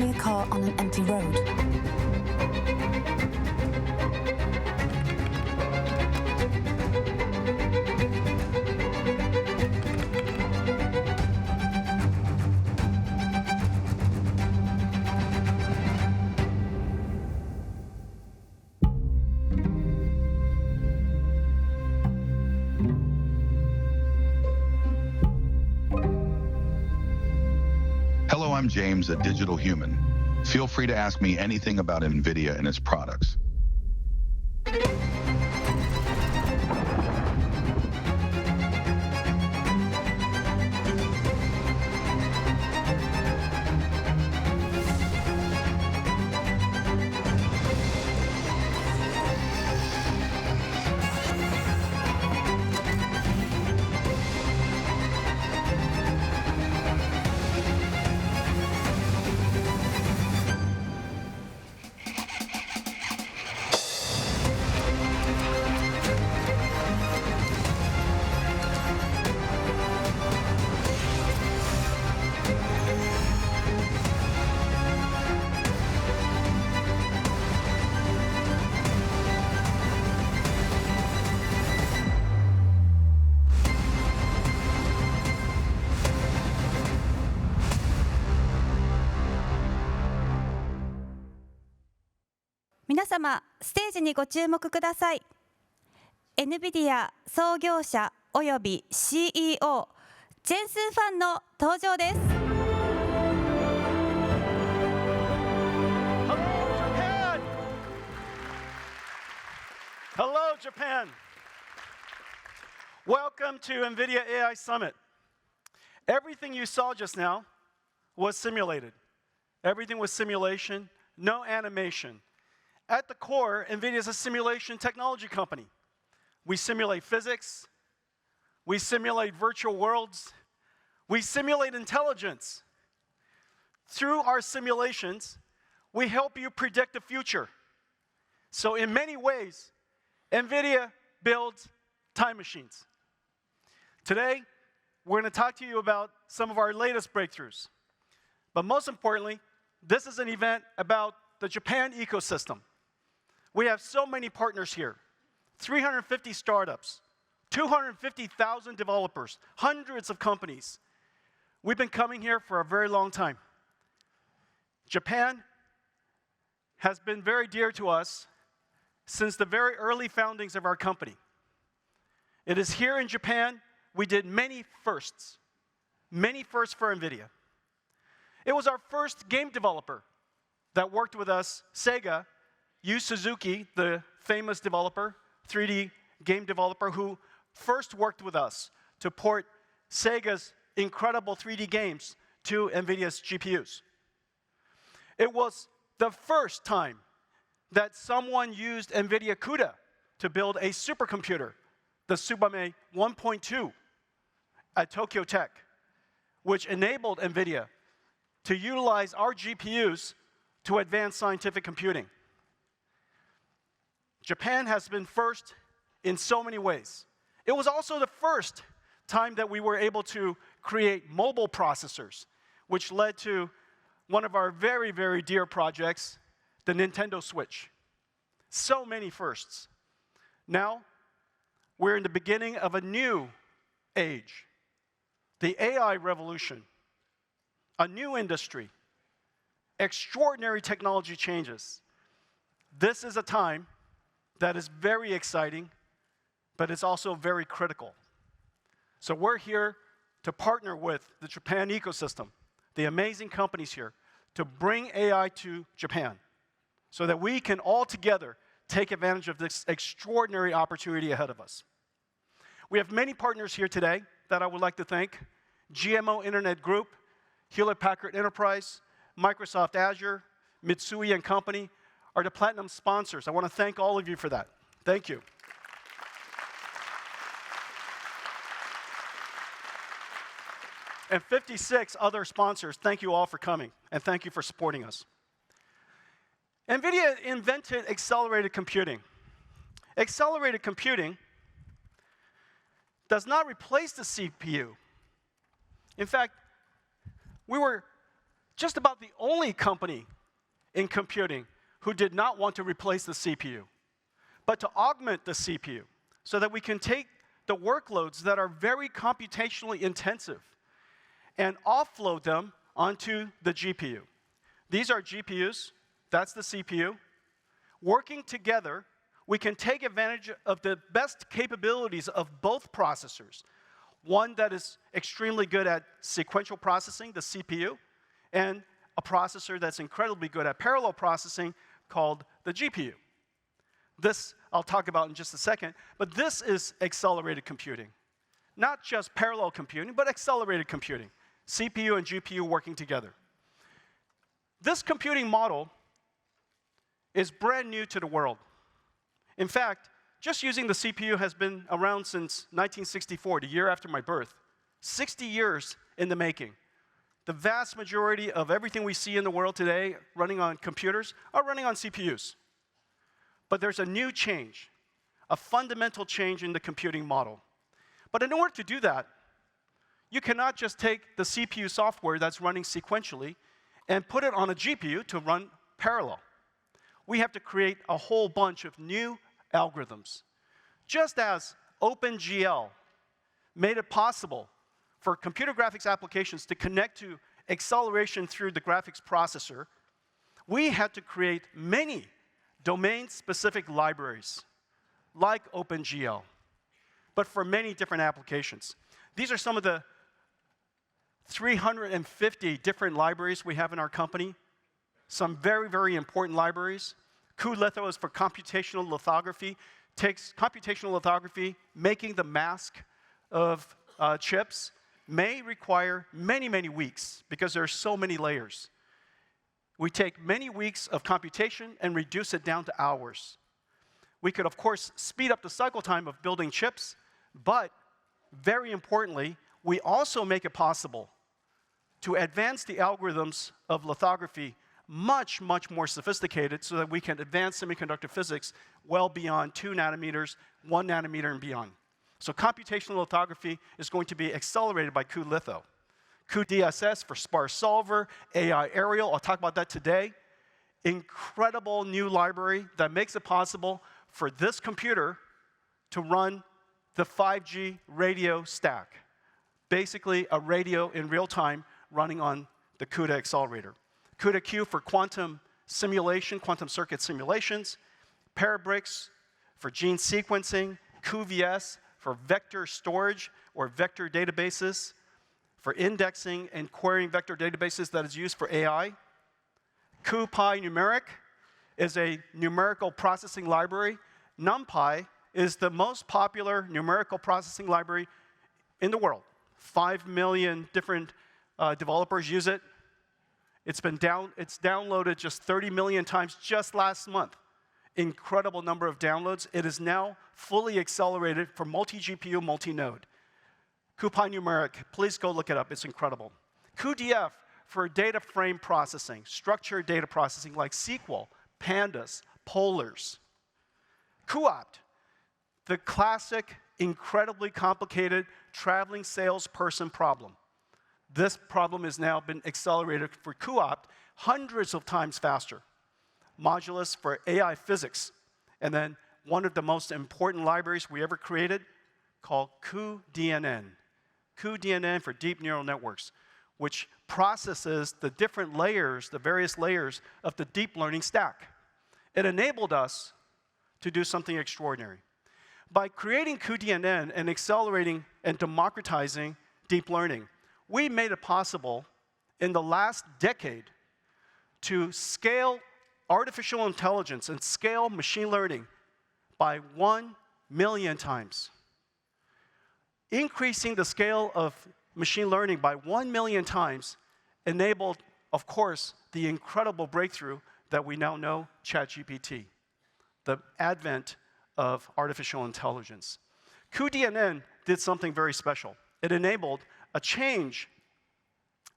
me a car on an empty road. Hello, I'm James, a digital human. Feel free to ask me anything about NVIDIA and its products.皆様、ステージにご注目ください。NVIDIA 創業者および CEO ジェンスン・ファンの登場です。Hello, Japan. Welcome to NVIDIA AI Summit. Everything you saw just now was simulated. Everything was simulation, no animation. At the core, NVIDIA is a simulation technology company. We simulate physics. We simulate virtual worlds. We simulate intelligence. Through our simulations, we help you predict the future. So in many ways, NVIDIA builds time machines. Today, we're going to talk to you about some of our latest breakthroughs. But most importantly, this is an event about the Japan ecosystem. We have so many partners here, 350 startups, 250,000 developers, hundreds of companies. We've been coming here for a very long time. Japan has been very dear to us since the very early foundings of our company. It is here in Japan we did many firsts for NVIDIA. It was our first game developer that worked with us, Sega, Yu Suzuki, the famous developer, 3D game developer, who first worked with us to port Sega's incredible 3D games to NVIDIA's GPUs. It was the first time that someone used NVIDIA CUDA to build a supercomputer, the Tsubame 1.2 at Tokyo Tech, which enabled NVIDIA to utilize our GPUs to advance scientific computing. Japan has been first in so many ways. It was also the first time that we were able to create mobile processors, which led to one of our very, very dear projects, the Nintendo Switch. So many firsts. Now, we're in the beginning of a new age, the AI revolution, a new industry, extraordinary technology changes. This is a time that is very exciting, but it's also very critical. So we're here to partner with the Japan ecosystem, the amazing companies here, to bring AI to Japan so that we can all together take advantage of this extraordinary opportunity ahead of us. We have many partners here today that I would like to thank. GMO Internet Group, Hewlett-Packard Enterprise, Microsoft Azure, Mitsui and Company are the platinum sponsors. I want to thank all of you for that. Thank you. And 56 other sponsors, thank you all for coming, and thank you for supporting us. NVIDIA invented accelerated computing. Accelerated computing does not replace the CPU. In fact, we were just about the only company in computing who did not want to replace the CPU, but to augment the CPU so that we can take the workloads that are very computationally intensive and offload them onto the GPU. These are GPUs, that's the CPU. Working together, we can take advantage of the best capabilities of both processors. One that is extremely good at sequential processing, the CPU, and a processor that's incredibly good at parallel processing called the GPU. This I'll talk about in just a second, but this is accelerated computing. Not just parallel computing, but accelerated computing. CPU and GPU working together. This computing model is brand new to the world. In fact, just using the CPU has been around since 1964, the year after my birth. 60 years in the making. The vast majority of everything we see in the world today running on computers are running on CPUs. But there's a new change, a fundamental change in the computing model. But in order to do that, you cannot just take the CPU software that's running sequentially and put it on a GPU to run parallel. We have to create a whole bunch of new algorithms. Just as OpenGL made it possible for computer graphics applications to connect to acceleration through the graphics processor, we had to create many domain-specific libraries, like OpenGL, but for many different applications. These are some of the 350 different libraries we have in our company. Some very, very important libraries. cuLitho is for computational lithography. Takes computational lithography, making the mask of chips, may require many, many weeks because there are so many layers. We take many weeks of computation and reduce it down to hours. We could, of course, speed up the cycle time of building chips, but very importantly, we also make it possible to advance the algorithms of lithography much, much more sophisticated so that we can advance semiconductor physics well beyond 2 nanometers, 1 nanometer, and beyond. So computational lithography is going to be accelerated by cuLitho. cuDSS for sparse solver, AI Aerial, I'll talk about that today. Incredible new library that makes it possible for this computer to run the 5G radio stack. Basically, a radio in real time running on the CUDA accelerator. CUDA-Q for quantum simulation, quantum circuit simulations. Parabricks for gene sequencing. cuVS for vector storage or vector databases. For indexing and querying vector databases that is used for AI. cuPy Numeric is a numerical processing library. NumPy is the most popular numerical processing library in the world. 5 million different developers use it. It's downloaded just 30 million times just last month. Incredible number of downloads. It is now fully accelerated for multi-GPU, multi-node. cuPy Numeric, please go look it up. It's incredible. cuDF for data frame processing, structured data processing like SQL, pandas, polars. cuOpt, the classic, incredibly complicated traveling salesperson problem. This problem has now been accelerated for cuOpt hundreds of times faster. Modulus for AI physics. And then one of the most important libraries we ever created called cuDNN. cuDNN for deep neural networks, which processes the different layers, the various layers of the deep learning stack. It enabled us to do something extraordinary. By creating cuDNN and accelerating and democratizing deep learning, we made it possible in the last decade to scale artificial intelligence and scale machine learning by 1 million times. Increasing the scale of machine learning by 1 million times enabled, of course, the incredible breakthrough that we now know, ChatGPT, the advent of artificial intelligence. cuDNN did something very special. It enabled a change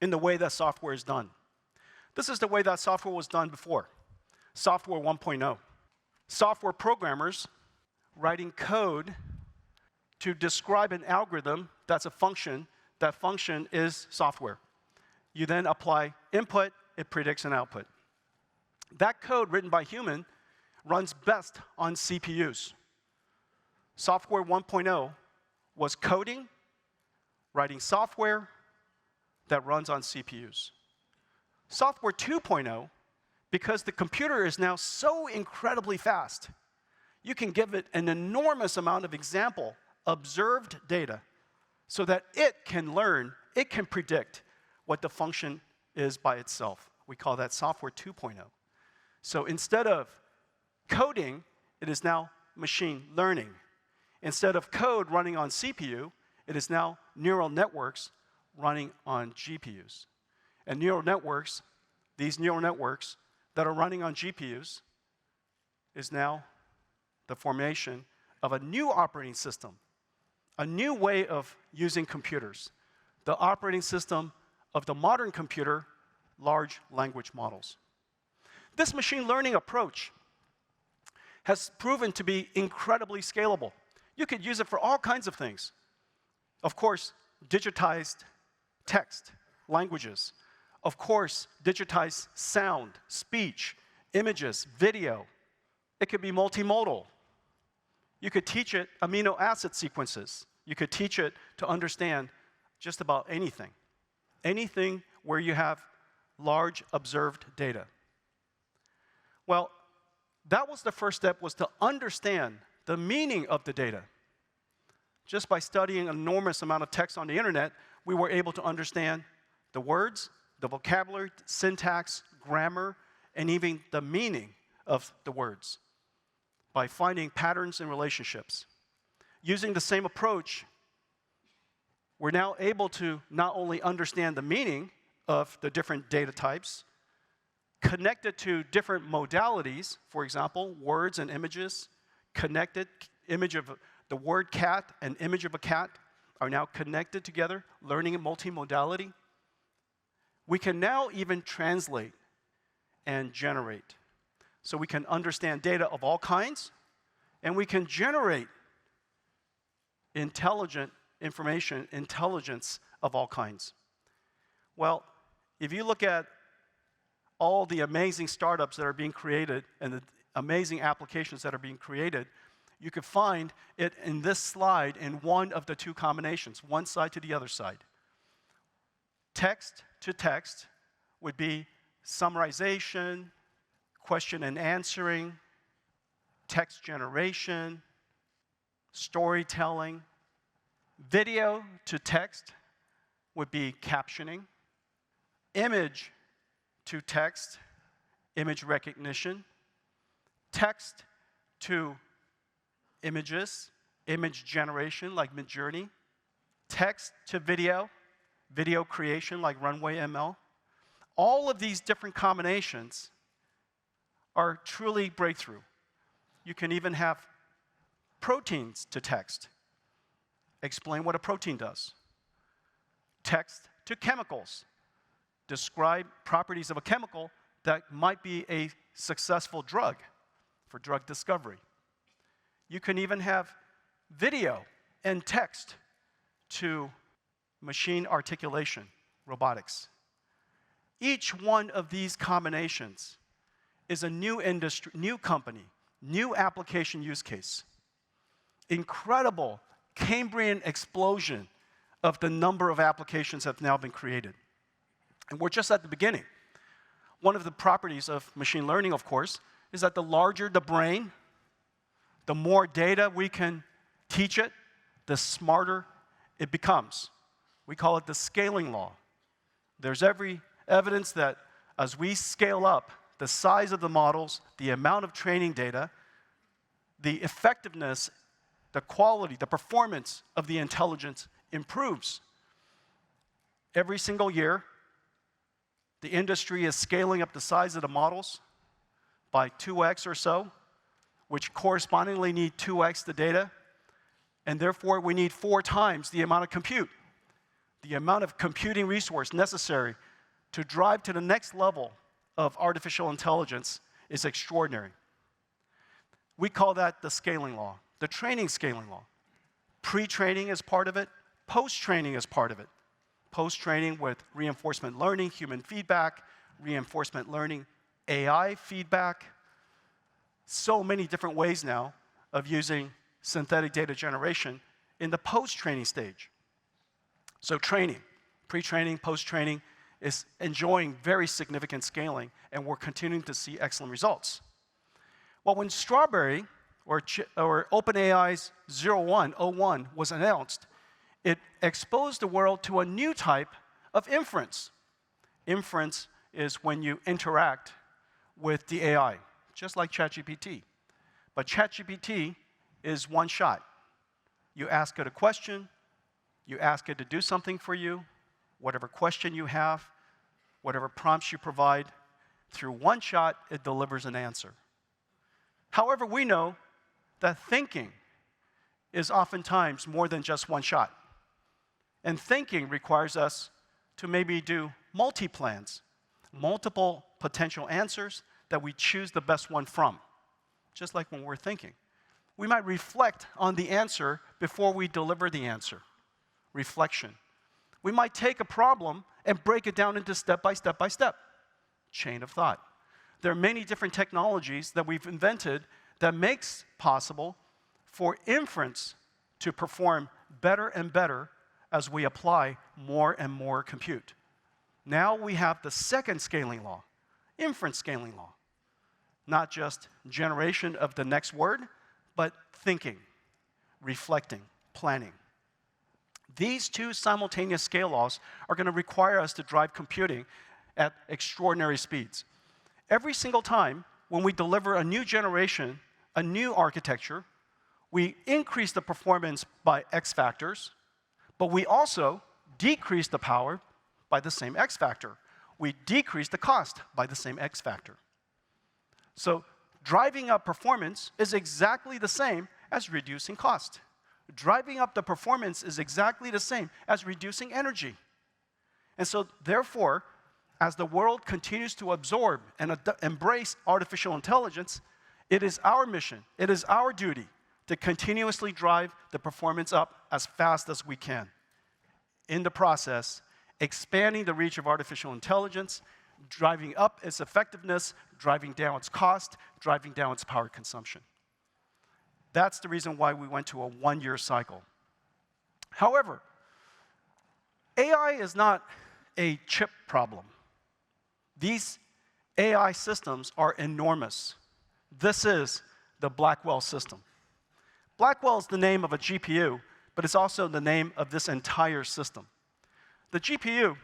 in the way that software is done. This is the way that software was done before, software 1.0. Software programmers writing code to describe an algorithm that's a function. That function is software. You then apply input, it predicts an output. That code written by human runs best on CPUs. Software 1.0 was coding, writing software that runs on CPUs. Software 2.0, because the computer is now so incredibly fast, you can give it an enormous amount of example, observed data, so that it can learn, it can predict what the function is by itself. We call that software 2.0. So instead of coding, it is now machine learning. Instead of code running on CPU, it is now neural networks running on GPUs. And neural networks, these neural networks that are running on GPUs, is now the formation of a new operating system, a new way of using computers, the operating system of the modern computer, large language models. This machine learning approach has proven to be incredibly scalable. You could use it for all kinds of things. Of course, digitized text, languages. Of course, digitized sound, speech, images, video. It could be multimodal. You could teach it amino acid sequences. You could teach it to understand just about anything. Anything where you have large observed data. Well, that was the first step, was to understand the meaning of the data. Just by studying an enormous amount of text on the internet, we were able to understand the words, the vocabulary, syntax, grammar, and even the meaning of the words by finding patterns and relationships. Using the same approach, we're now able to not only understand the meaning of the different data types, connect it to different modalities, for example, words and images, connected, image of the word cat and image of a cat are now connected together, learning in multimodality. We can now even translate and generate. So we can understand data of all kinds, and we can generate intelligent information, intelligence of all kinds. Well, if you look at all the amazing startups that are being created and the amazing applications that are being created, you could find it in this slide in one of the two combinations, one side to the other side. Text to text would be summarization, question and answering, text generation, storytelling. Video to text would be captioning. Image to text, image recognition. Text to images, image generation like Midjourney. Text to video, video creation like Runway ML. All of these different combinations are truly breakthrough. You can even have proteins to text. Explain what a protein does. Text to chemicals. Describe properties of a chemical that might be a successful drug for drug discovery. You can even have video and text to machine articulation, robotics. Each one of these combinations is a new industry, new company, new application use case. Incredible Cambrian explosion of the number of applications that have now been created. And we're just at the beginning. One of the properties of machine learning, of course, is that the larger the brain, the more data we can teach it, the smarter it becomes. We call it the scaling law. There's every evidence that as we scale up the size of the models, the amount of training data, the effectiveness, the quality, the performance of the intelligence improves. Every single year, the industry is scaling up the size of the models by 2x or so, which correspondingly need 2x the data, and therefore we need 4 times the amount of compute. The amount of computing resource necessary to drive to the next level of artificial intelligence is extraordinary. We call that the scaling law, the training scaling law. Pre-training is part of it, post-training is part of it. post-training with reinforcement learning, human feedback, reinforcement learning, AI feedback. So many different ways now of using synthetic data generation in the post-training stage. So training, pre-training, post-training is enjoying very significant scaling, and we're continuing to see excellent results. Well, when Strawberry, or OpenAI's 01 was announced, it exposed the world to a new type of inference. Inference is when you interact with the AI, just like ChatGPT. But ChatGPT is one shot. You ask it a question, you ask it to do something for you, whatever question you have, whatever prompts you provide, through one shot, it delivers an answer. However, we know that thinking is oftentimes more than just one shot. And thinking requires us to maybe do multi-plans, multiple potential answers that we choose the best one from, just like when we're thinking. We might reflect on the answer before we deliver the answer. Reflection. We might take a problem and break it down into step by step by step. Chain of thought. There are many different technologies that we've invented that makes possible for inference to perform better and better as we apply more and more compute. Now we have the second scaling law, inference scaling law. Not just generation of the next word, but thinking, reflecting, planning. These two simultaneous scale laws are going to require us to drive computing at extraordinary speeds. Every single time when we deliver a new generation, a new architecture, we increase the performance by X factors, but we also decrease the power by the same X factor. We decrease the cost by the same X factor. So driving up performance is exactly the same as reducing cost. Driving up the performance is exactly the same as reducing energy. And so therefore, as the world continues to absorb and embrace artificial intelligence, it is our mission, it is our duty to continuously drive the performance up as fast as we can. In the process, expanding the reach of artificial intelligence, driving up its effectiveness, driving down its cost, driving down its power consumption. That's the reason why we went to a one-year cycle. However, AI is not a chip problem. These AI systems are enormous. This is the Blackwell system. Blackwell is the name of a GPU, but it's also the name of this entire system. The GPU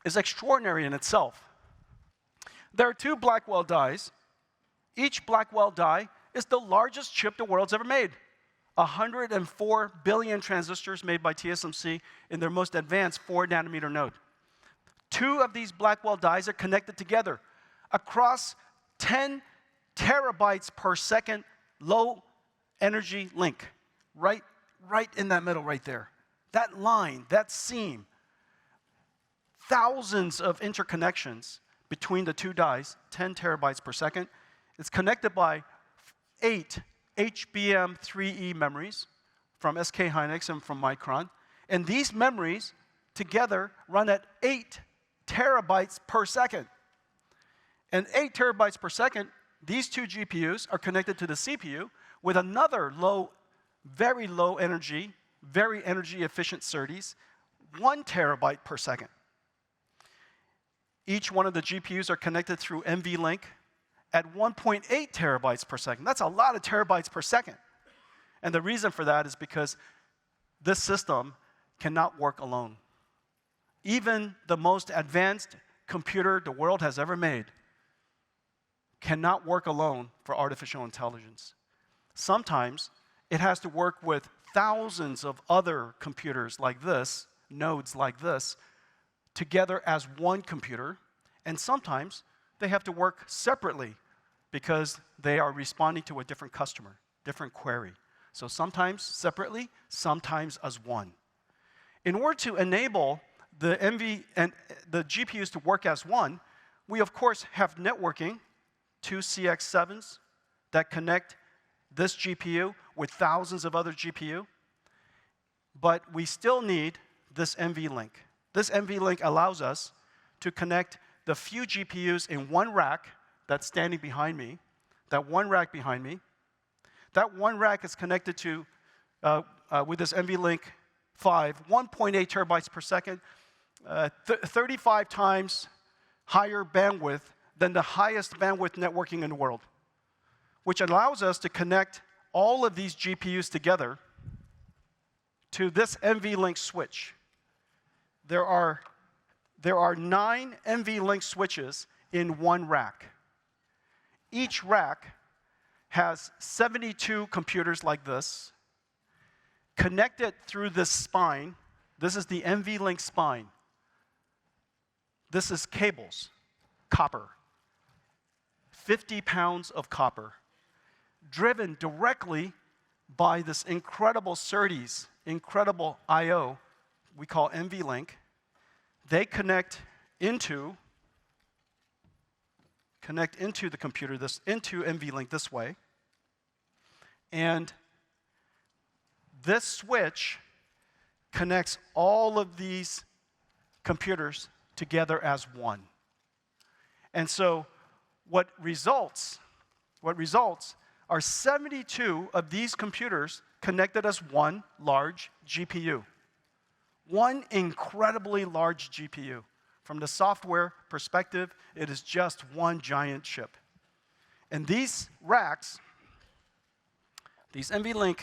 is extraordinary in itself. There are two Blackwell dies. Each Blackwell die is the largest chip the world's ever made. 104 billion transistors made by TSMC in their most advanced 4-nanometer node. Two of these Blackwell dies are connected together across 10 terabytes per second low energy link. Right in that middle right there. That line, that seam, thousands of interconnections between the two dies, 10 terabytes per second. It's connected by 8 HBM3E memories from SK Hynix and from Micron. And these memories together run at 8 terabytes per second. And 8 terabytes per second, these two GPUs are connected to the CPU with another very low energy, very energy efficient SerDes, 1 terabyte per second. Each one of the GPUs are connected through NVLink at 1.8 terabytes per second. That's a lot of terabytes per second. And the reason for that is because this system cannot work alone. Even the most advanced computer the world has ever made cannot work alone for artificial intelligence. Sometimes it has to work with thousands of other computers like this, nodes like this, together as one computer, and sometimes they have to work separately because they are responding to a different customer, different query. So sometimes separately, sometimes as one. In order to enable the GPUs to work as one, we of course have networking, 2 CX7s that connect this GPU with thousands of other GPU, but we still need this NVLink. This NVLink allows us to connect the few GPUs in one rack that's standing behind me, that one rack behind me. That one rack is connected to, with this NVLink 5, 1.8 terabytes per second, 35 times higher bandwidth than the highest bandwidth networking in the world, which allows us to connect all of these GPUs together to this NVLink switch. There are 9 NVLink switches in one rack. Each rack has 72 computers like this, connected through this spine. This is the NVLink spine. This is cables, copper. 50 pounds of copper, driven directly by this incredible SerDes, incredible I/O we call NVLink. They connect into the computer, into NVLink this way. And this switch connects all of these computers together as one. And so what results are 72 of these computers connected as one large GPU. One incredibly large GPU. From the software perspective, it is just one giant chip. And these racks, these NVLink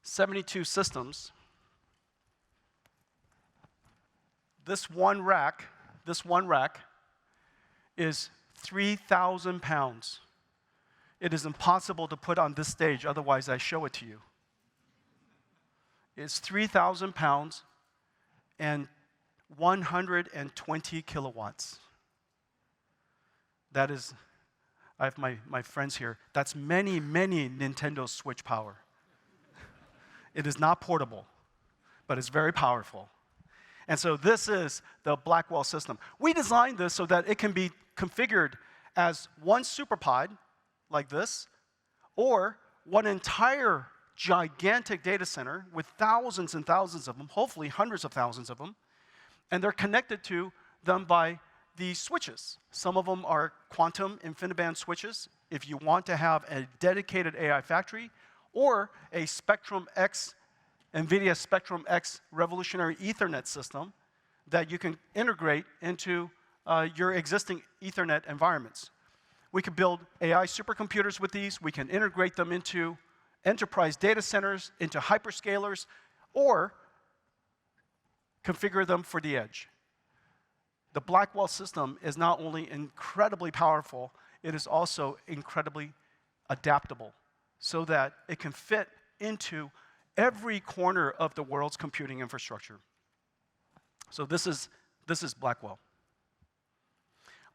72 systems, this one rack is 3,000 pounds. It is impossible to put on this stage, otherwise I show it to you. It's 3,000 pounds and 120 kilowatts. That is, I have my friends here, that's many Nintendo Switch power. It is not portable, but it's very powerful. And so this is the Blackwell system. We designed this so that it can be configured as one SuperPod, like this, or one entire gigantic data center with thousands and thousands of them, hopefully hundreds of thousands of them, and they're connected to them by these switches. Some of them are quantum InfiniBand switches, if you want to have a dedicated AI factory, or a Spectrum X, NVIDIA Spectrum X revolutionary Ethernet system that you can integrate into your existing Ethernet environments. We could build AI supercomputers with these. We can integrate them into enterprise data centers, into hyperscalers, or configure them for the edge. The Blackwell system is not only incredibly powerful, it is also incredibly adaptable so that it can fit into every corner of the world's computing infrastructure. So this is Blackwell.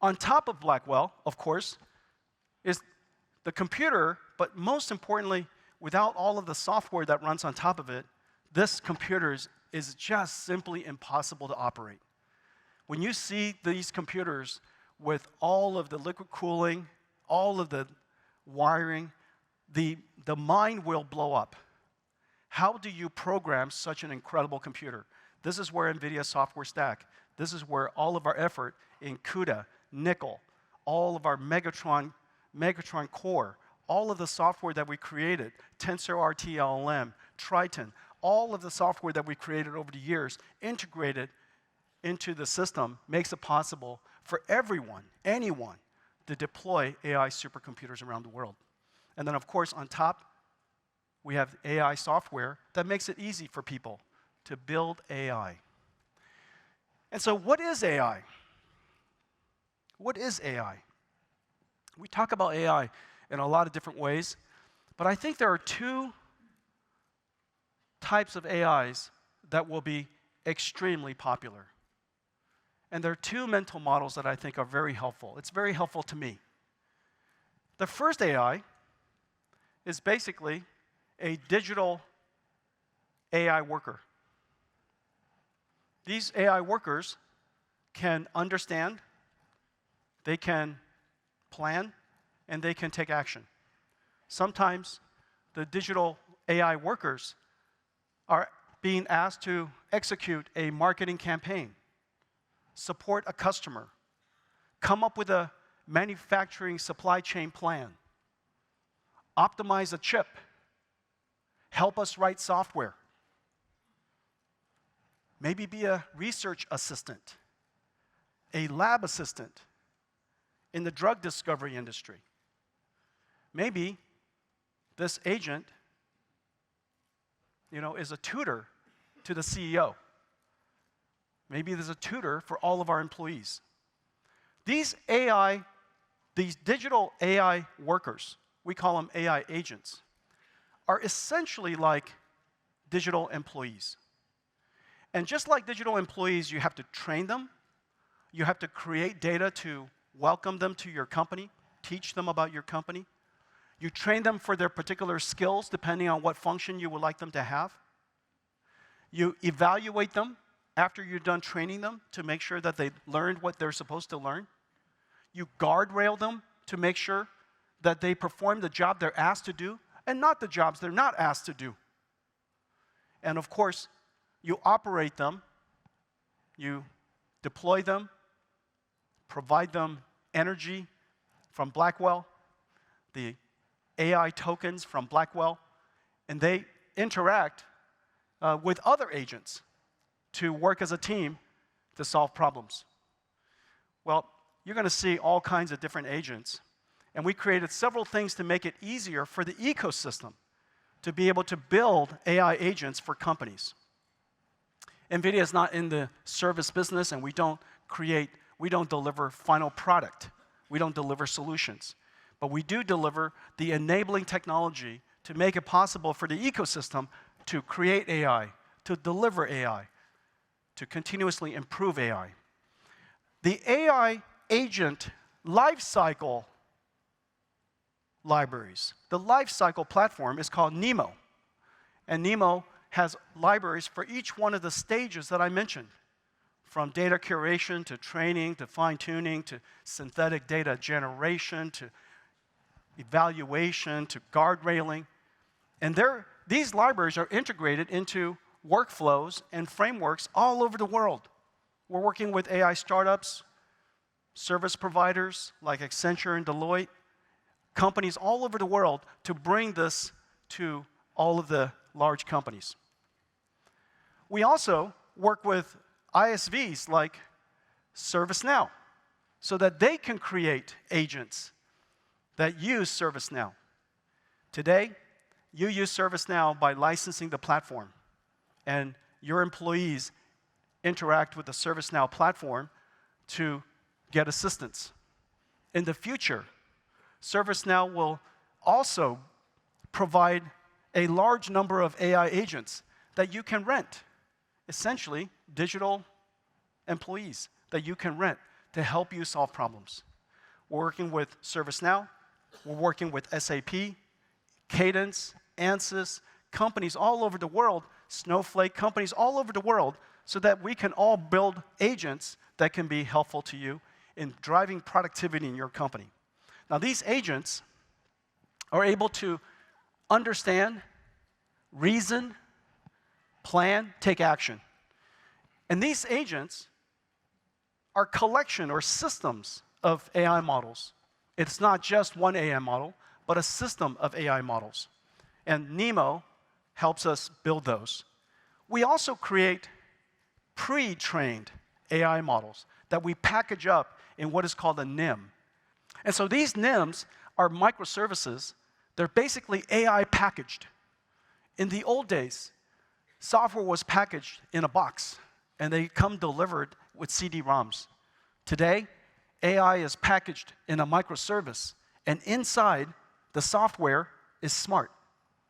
On top of Blackwell, of course, is the computer, but most importantly, without all of the software that runs on top of it, this computer is just simply impossible to operate. When you see these computers with all of the liquid cooling, all of the wiring, the mind will blow up. How do you program such an incredible computer? This is where NVIDIA software stack. This is where all of our effort in CUDA, Nickel, all of our Megatron Core, all of the software that we created, TensorRT LLM, Triton, all of the software that we created over the years, integrated into the system, makes it possible for everyone, anyone, to deploy AI supercomputers around the world. And then, of course, on top, we have AI software that makes it easy for people to build AI. And so what is AI? What is AI? We talk about AI in a lot of different ways, but I think there are two types of AIs that will be extremely popular. And there are two mental models that I think are very helpful. It's very helpful to me. The first AI is basically a digital AI worker. These AI workers can understand, they can plan, and they can take action. Sometimes the digital AI workers are being asked to execute a marketing campaign, support a customer, come up with a manufacturing supply chain plan, optimize a chip, help us write software, maybe be a research assistant, a lab assistant in the drug discovery industry. Maybe this agent, is a tutor to the CEO. Maybe there's a tutor for all of our employees. These digital AI workers, we call them AI agents, are essentially like digital employees. And just like digital employees, you have to train them, you have to create data to welcome them to your company, teach them about your company. You train them for their particular skills, depending on what function you would like them to have. You evaluate them after you're done training them to make sure that they learned what they're supposed to learn. You guardrail them to make sure that they perform the job they're asked to do and not the jobs they're not asked to do. And of course, you operate them, you deploy them, provide them energy from Blackwell, the AI tokens from Blackwell, and they interact with other agents to work as a team to solve problems. Well, you're going to see all kinds of different agents, and we created several things to make it easier for the ecosystem to be able to build AI agents for companies. NVIDIA is not in the service business, and we don't deliver final product. We don't deliver solutions. But we do deliver the enabling technology to make it possible for the ecosystem to create AI, to deliver AI, to continuously improve AI. The AI agent lifecycle libraries, the lifecycle platform is called NeMo. And NeMo has libraries for each one of the stages that I mentioned, from data curation to training to fine-tuning to synthetic data generation to evaluation to guardrailing. And these libraries are integrated into workflows and frameworks all over the world. We're working with AI startups, service providers like Accenture and Deloitte, companies all over the world to bring this to all of the large companies. We also work with ISVs like ServiceNow so that they can create agents that use ServiceNow. Today, you use ServiceNow by licensing the platform, and your employees interact with the ServiceNow platform to get assistance. In the future, ServiceNow will also provide a large number of AI agents that you can rent, essentially digital employees that you can rent to help you solve problems. We're working with ServiceNow, we're working with SAP, Cadence, Ansys, companies all over the world, Snowflake, companies all over the world, so that we can all build agents that can be helpful to you in driving productivity in your company. Now, these agents are able to understand, reason, plan, take action. And these agents are collection or systems of AI models. It's not just one AI model, but a system of AI models. And NeMo helps us build those. We also create pre-trained AI models that we package up in what is called a NIM. And so these NIMs are microservices. They're basically AI packaged. In the old days, software was packaged in a box, and they come delivered with CD-ROMs. Today, AI is packaged in a microservice, and inside, the software is smart.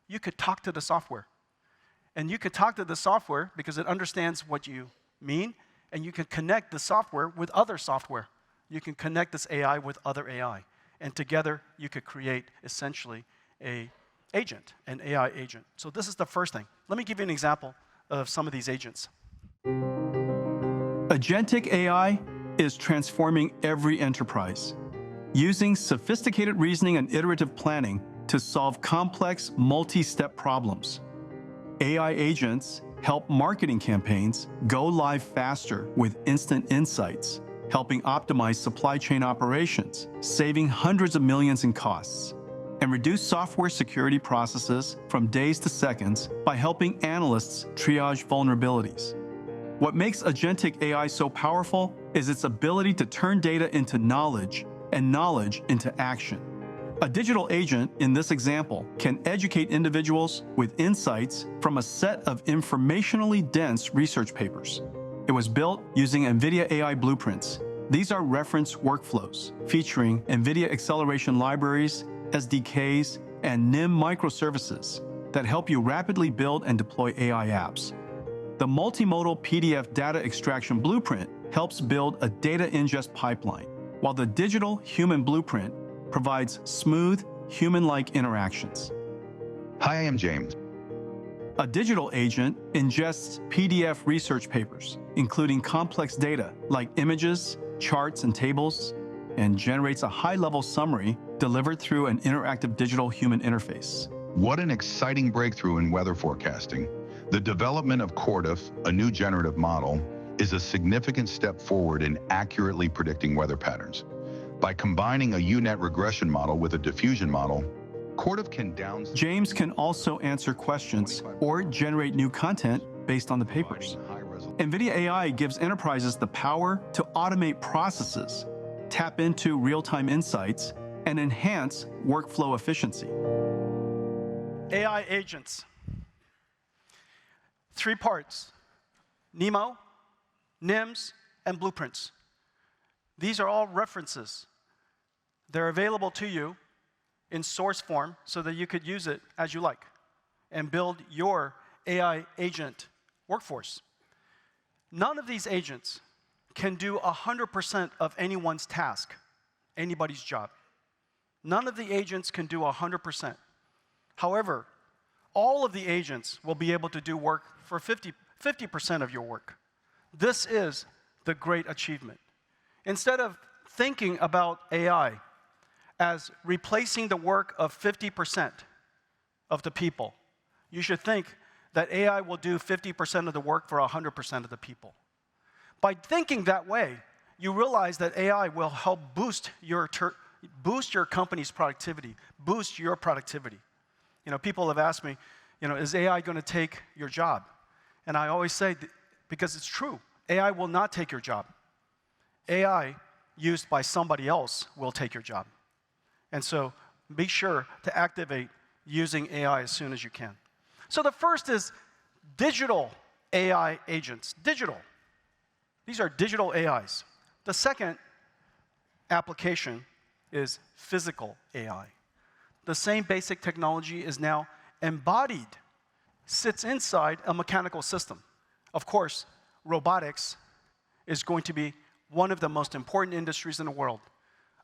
You could talk to the software. And you could talk to the software because it understands what you mean, and you can connect the software with other software. You can connect this AI with other AI. And together, you could create, essentially, an agent, an AI agent. So this is the first thing. Let me give you an example of some of these agents. Agentic AI is transforming every enterprise, using sophisticated reasoning and iterative planning to solve complex, multi-step problems. AI agents help marketing campaigns go live faster with instant insights, helping optimize supply chain operations, saving hundreds of millions in costs, and reduce software security processes from days to seconds by helping analysts triage vulnerabilities. What makes Agentic AI so powerful is its ability to turn data into knowledge and knowledge into action. A digital agent, in this example, can educate individuals with insights from a set of informationally dense research papers. It was built using NVIDIA AI blueprints. These are reference workflows featuring NVIDIA acceleration libraries, SDKs, and NIM microservices that help you rapidly build and deploy AI apps. The multimodal PDF data extraction blueprint helps build a data ingest pipeline, while the digital human blueprint provides smooth, human-like interactions. Hi, I am James. A digital agent ingests PDF research papers, including complex data like images, charts, and tables, and generates a high-level summary delivered through an interactive digital human interface. What an exciting breakthrough in weather forecasting. The development of Corp, a new generative model, is a significant step forward in accurately predicting weather patterns. By combining a UNet regression model with a diffusion model, Corp can James can also answer questions or generate new content based on the papers. NVIDIA AI gives enterprises the power to automate processes, tap into real-time insights, and enhance workflow efficiency. AI agents. 3 parts: NeMo, NIMs, and blueprints. These are all references. They're available to you in source form so that you could use it as you like and build your AI agent workforce. None of these agents can do 100% of anyone's task, anybody's job. None of the agents can do 100%. However, all of the agents will be able to do work for 50% of your work. This is the great achievement. Instead of thinking about AI as replacing the work of 50% of the people, you should think that AI will do 50% of the work for 100% of the people. By thinking that way, you realize that AI will help boost your company's productivity, boost your productivity. People have asked me, is AI going to take your job? And I always say, because it's true, AI will not take your job. AI used by somebody else will take your job. And so be sure to activate using AI as soon as you can. So the first is digital AI agents. Digital. These are digital AIs. The second application is physical AI. The same basic technology is now embodied, sits inside a mechanical system. Of course, robotics is going to be one of the most important industries in the world.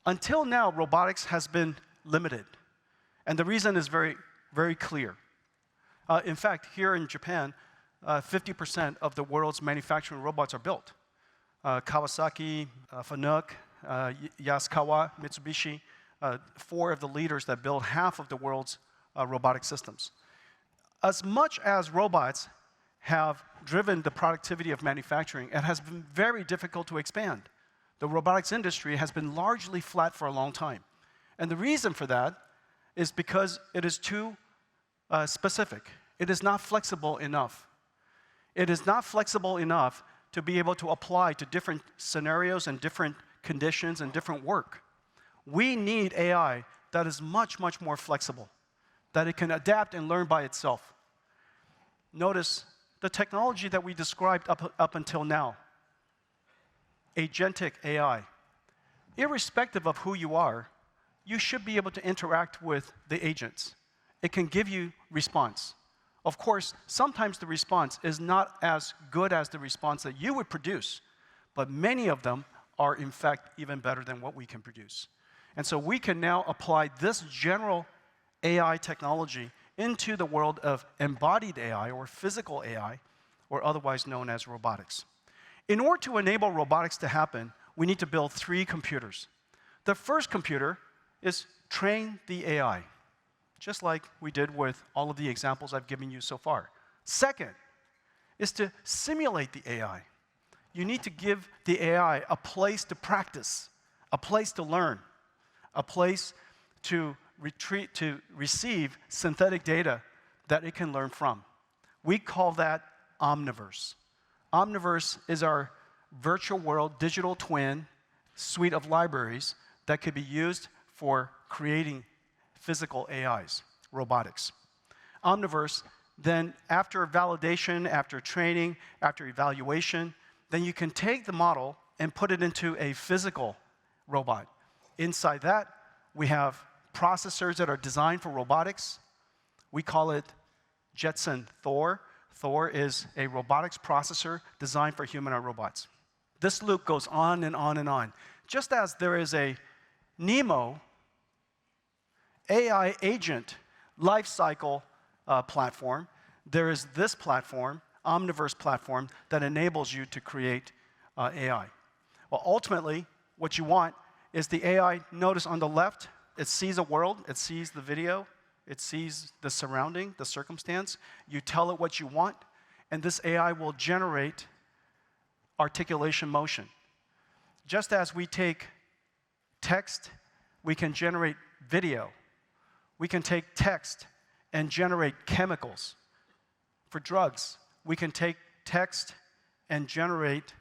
Until now, robotics has been limited. And the reason is very, very clear. In fact, here in Japan, 50% of the world's manufacturing robots are built. Kawasaki, Fanuc, Yaskawa, Mitsubishi, 4 of the leaders that build half of the world's robotic systems. As much as robots have driven the productivity of manufacturing, it has been very difficult to expand. The robotics industry has been largely flat for a long time. And the reason for that is because it is too specific. It is not flexible enough. It is not flexible enough to be able to apply to different scenarios and different conditions and different work. We need AI that is much, much more flexible, that it can adapt and learn by itself. Notice the technology that we described up until now, Agentic AI. Irrespective of who you are, you should be able to interact with the agents. It can give you response. Of course, sometimes the response is not as good as the response that you would produce, but many of them are, in fact, even better than what we can produce. And so we can now apply this general AI technology into the world of embodied AI or physical AI, or otherwise known as robotics. In order to enable robotics to happen, we need to build 3 computers. The first computer is train the AI, just like we did with all of the examples I've given you so far. Second, is to simulate the AI. You need to give the AI a place to practice, a place to learn, a place to receive synthetic data that it can learn from. We call that Omniverse. Omniverse is our virtual world digital twin suite of libraries that could be used for creating physical AIs, robotics. Omniverse, then after validation, after training, after evaluation, then you can take the model and put it into a physical robot. Inside that, we have processors that are designed for robotics. We call it Jetson Thor. Thor is a robotics processor designed for humanoid robots. This loop goes on and on and on. Just as there is a NeMo AI agent lifecycle platform, there is this platform, Omniverse platform, that enables you to create AI. Well, ultimately, what you want is the AI, notice on the left, it sees a world, it sees the video, it sees the surrounding, the circumstance. You tell it what you want, and this AI will generate articulation motion. Just as we take text, we can generate video. We can take text and generate chemicals. For drugs, we can take text and generate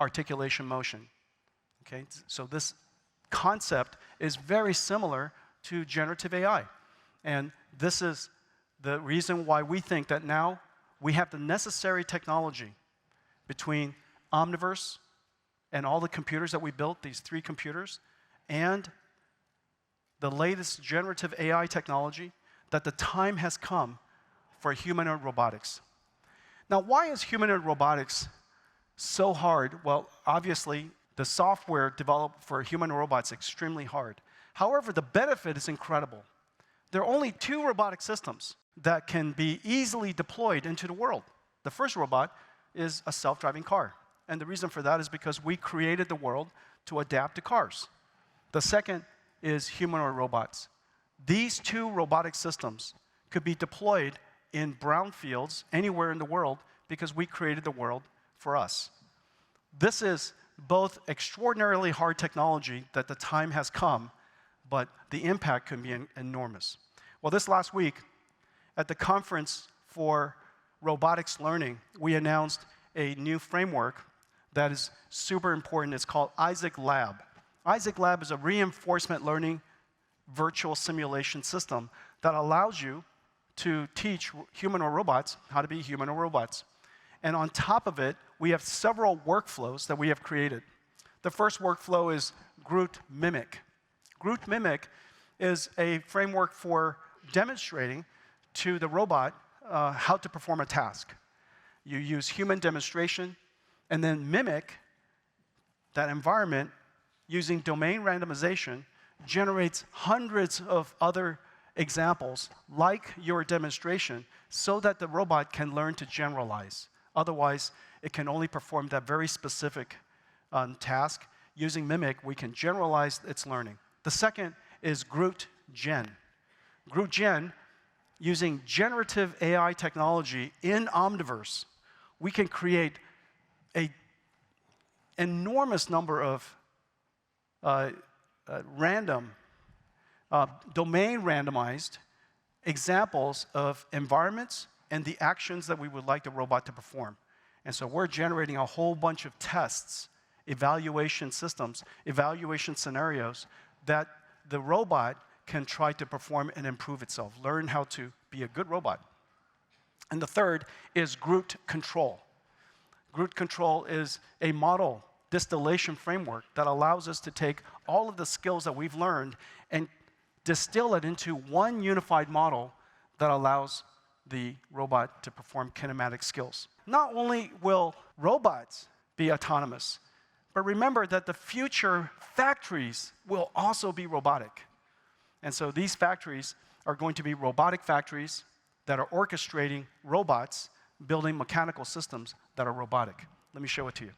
articulation motion. Okay, so this concept is very similar to generative AI. And this is the reason why we think that now we have the necessary technology between Omniverse and all the computers that we built, these 3 computers, and the latest generative AI technology, that the time has come for humanoid robotics. Now, why is humanoid robotics so hard? Well, obviously, the software developed for humanoid robots is extremely hard. However, the benefit is incredible. There are only 2 robotic systems that can be easily deployed into the world. The first robot is a self-driving car. And the reason for that is because we created the world to adapt to cars. The second is humanoid robots. These 2 robotic systems could be deployed in brownfields anywhere in the world because we created the world for us. This is both extraordinarily hard technology that the time has come, but the impact can be enormous. Well, this last week, at the conference for robotics learning, we announced a new framework that is super important. It's called Isaac Lab. Isaac Lab is a reinforcement learning virtual simulation system that allows you to teach humanoid robots how to be humanoid robots. And on top of it, we have several workflows that we have created. The first workflow is Groot Mimic. Groot Mimic is a framework for demonstrating to the robot how to perform a task. You use human demonstration and then mimic that environment using domain randomization, generates hundreds of other examples like your demonstration so that the robot can learn to generalize. Otherwise, it can only perform that very specific task. Using Mimic, we can generalize its learning. The second is Groot Gen. Groot Gen, using generative AI technology in Omniverse, we can create an enormous number of domain randomized examples of environments and the actions that we would like the robot to perform. And so we're generating a whole bunch of tests, evaluation systems, evaluation scenarios that the robot can try to perform and improve itself, learn how to be a good robot. And the third is Groot Control. Groot Control is a model distillation framework that allows us to take all of the skills that we've learned and distill it into one unified model that allows the robot to perform kinematic skills. Not only will robots be autonomous, but remember that the future factories will also be robotic. And so these factories are going to be robotic factories that are orchestrating robots, building mechanical systems that are robotic. Let me show it to you.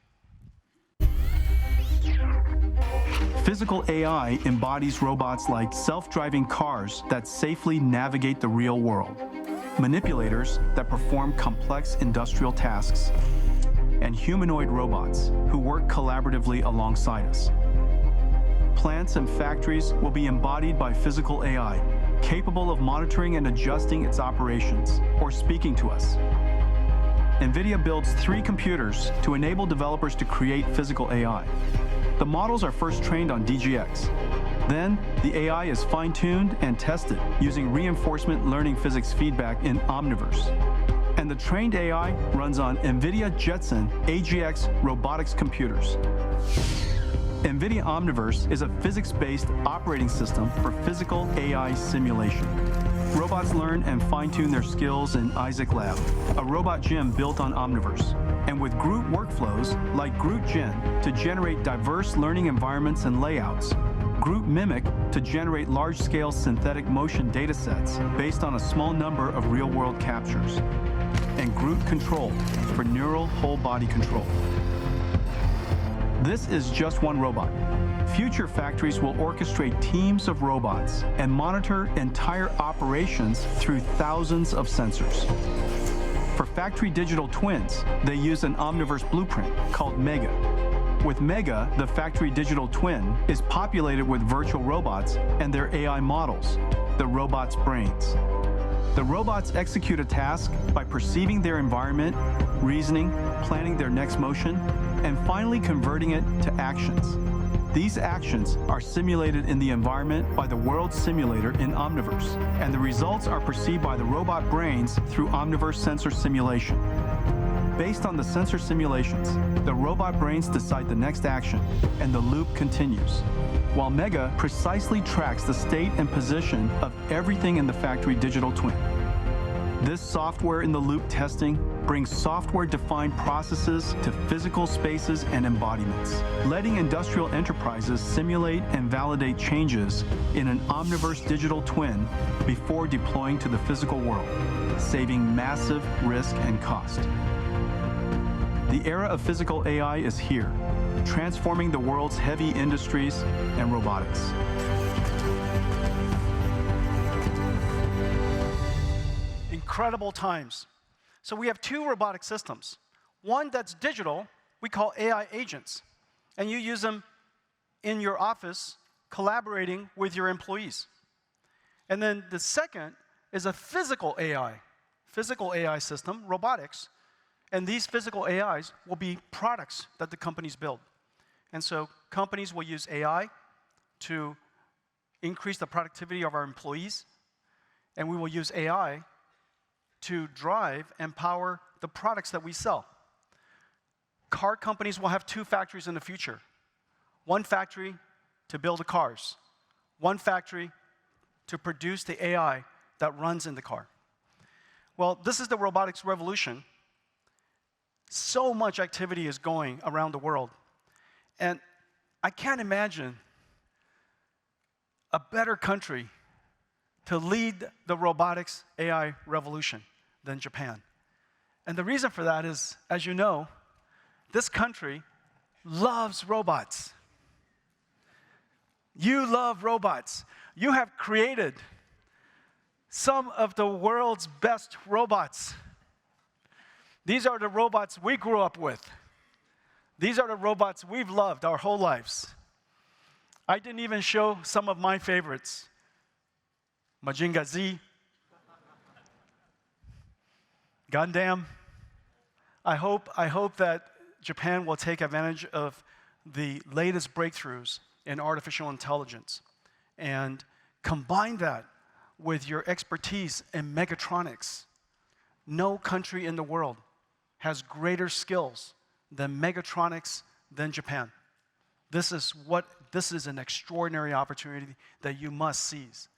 Physical AI embodies robots like self-driving cars that safely navigate the real world. manipulators that perform complex industrial tasks, and humanoid robots who work collaboratively alongside us. Plants and factories will be embodied by physical AI, capable of monitoring and adjusting its operations or speaking to us. NVIDIA builds 3 computers to enable developers to create physical AI. The models are first trained on DGX. Then, the AI is fine-tuned and tested using reinforcement learning physics feedback in Omniverse. And the trained AI runs on NVIDIA Jetson AGX robotics computers. NVIDIA Omniverse is a physics-based operating system for physical AI simulation. Robots learn and fine-tune their skills in Isaac Lab, a robot gym built on Omniverse, and with Groot workflows like Groot Gen to generate diverse learning environments and layouts, Groot Mimic to generate large-scale synthetic motion datasets based on a small number of real-world captures, and Groot Control for neural whole-body control. This is just one robot. Future factories will orchestrate teams of robots and monitor entire operations through thousands of sensors. For factory digital twins, they use an Omniverse blueprint called Mega. With Mega, the factory digital twin is populated with virtual robots and their AI models, the robots' brains. The robots execute a task by perceiving their environment, reasoning, planning their next motion, and finally converting it to actions. These actions are simulated in the environment by the world simulator in Omniverse, and the results are perceived by the robot brains through Omniverse sensor simulation. Based on the sensor simulations, the robot brains decide the next action, and the loop continues, while Mega precisely tracks the state and position of everything in the factory digital twin. This software-in-the-loop testing brings software-defined processes to physical spaces and embodiments, letting industrial enterprises simulate and validate changes in an Omniverse digital twin before deploying to the physical world, saving massive risk and cost. The era of physical AI is here, transforming the world's heavy industries and robotics. Incredible times. So we have 2 robotic systems. One that's digital, we call AI agents, and you use them in your office collaborating with your employees. And then the second is a physical AI system, robotics, and these physical AIs will be products that the companies build. And so companies will use AI to increase the productivity of our employees, and we will use AI to drive and power the products that we sell. Car companies will have 2 factories in the future. One factory to build the cars, one factory to produce the AI that runs in the car. Well, this is the robotics revolution. So much activity is going around the world. And I can't imagine a better country to lead the robotics AI revolution than Japan. And the reason for that is, as you know, this country loves robots. You love robots. You have created some of the world's best robots. These are the robots we grew up with. These are the robots we've loved our whole lives. I didn't even show some of my favorites. Majinga Z, Gundam. I hope that Japan will take advantage of the latest breakthroughs in artificial intelligence and combine that with your expertise in mechatronics. No country in the world has greater skills than mechatronics than Japan. This is an extraordinary opportunity that you must seize.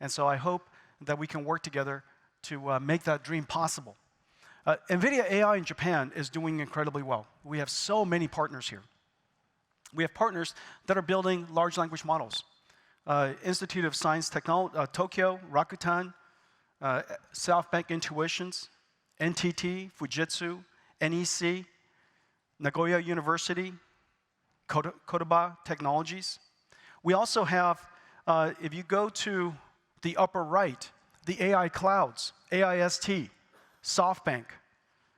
And so I hope that we can work together to make that dream possible. NVIDIA AI in Japan is doing incredibly well. We have so many partners here. We have partners that are building large language models. Institute of Science Technology, Tokyo, Rakuten, SoftBank Intuitions, NTT, Fujitsu, NEC, Nagoya University, Kodaba Technologies. We also have, if you go to the upper right, the AI clouds, AIST, SoftBank,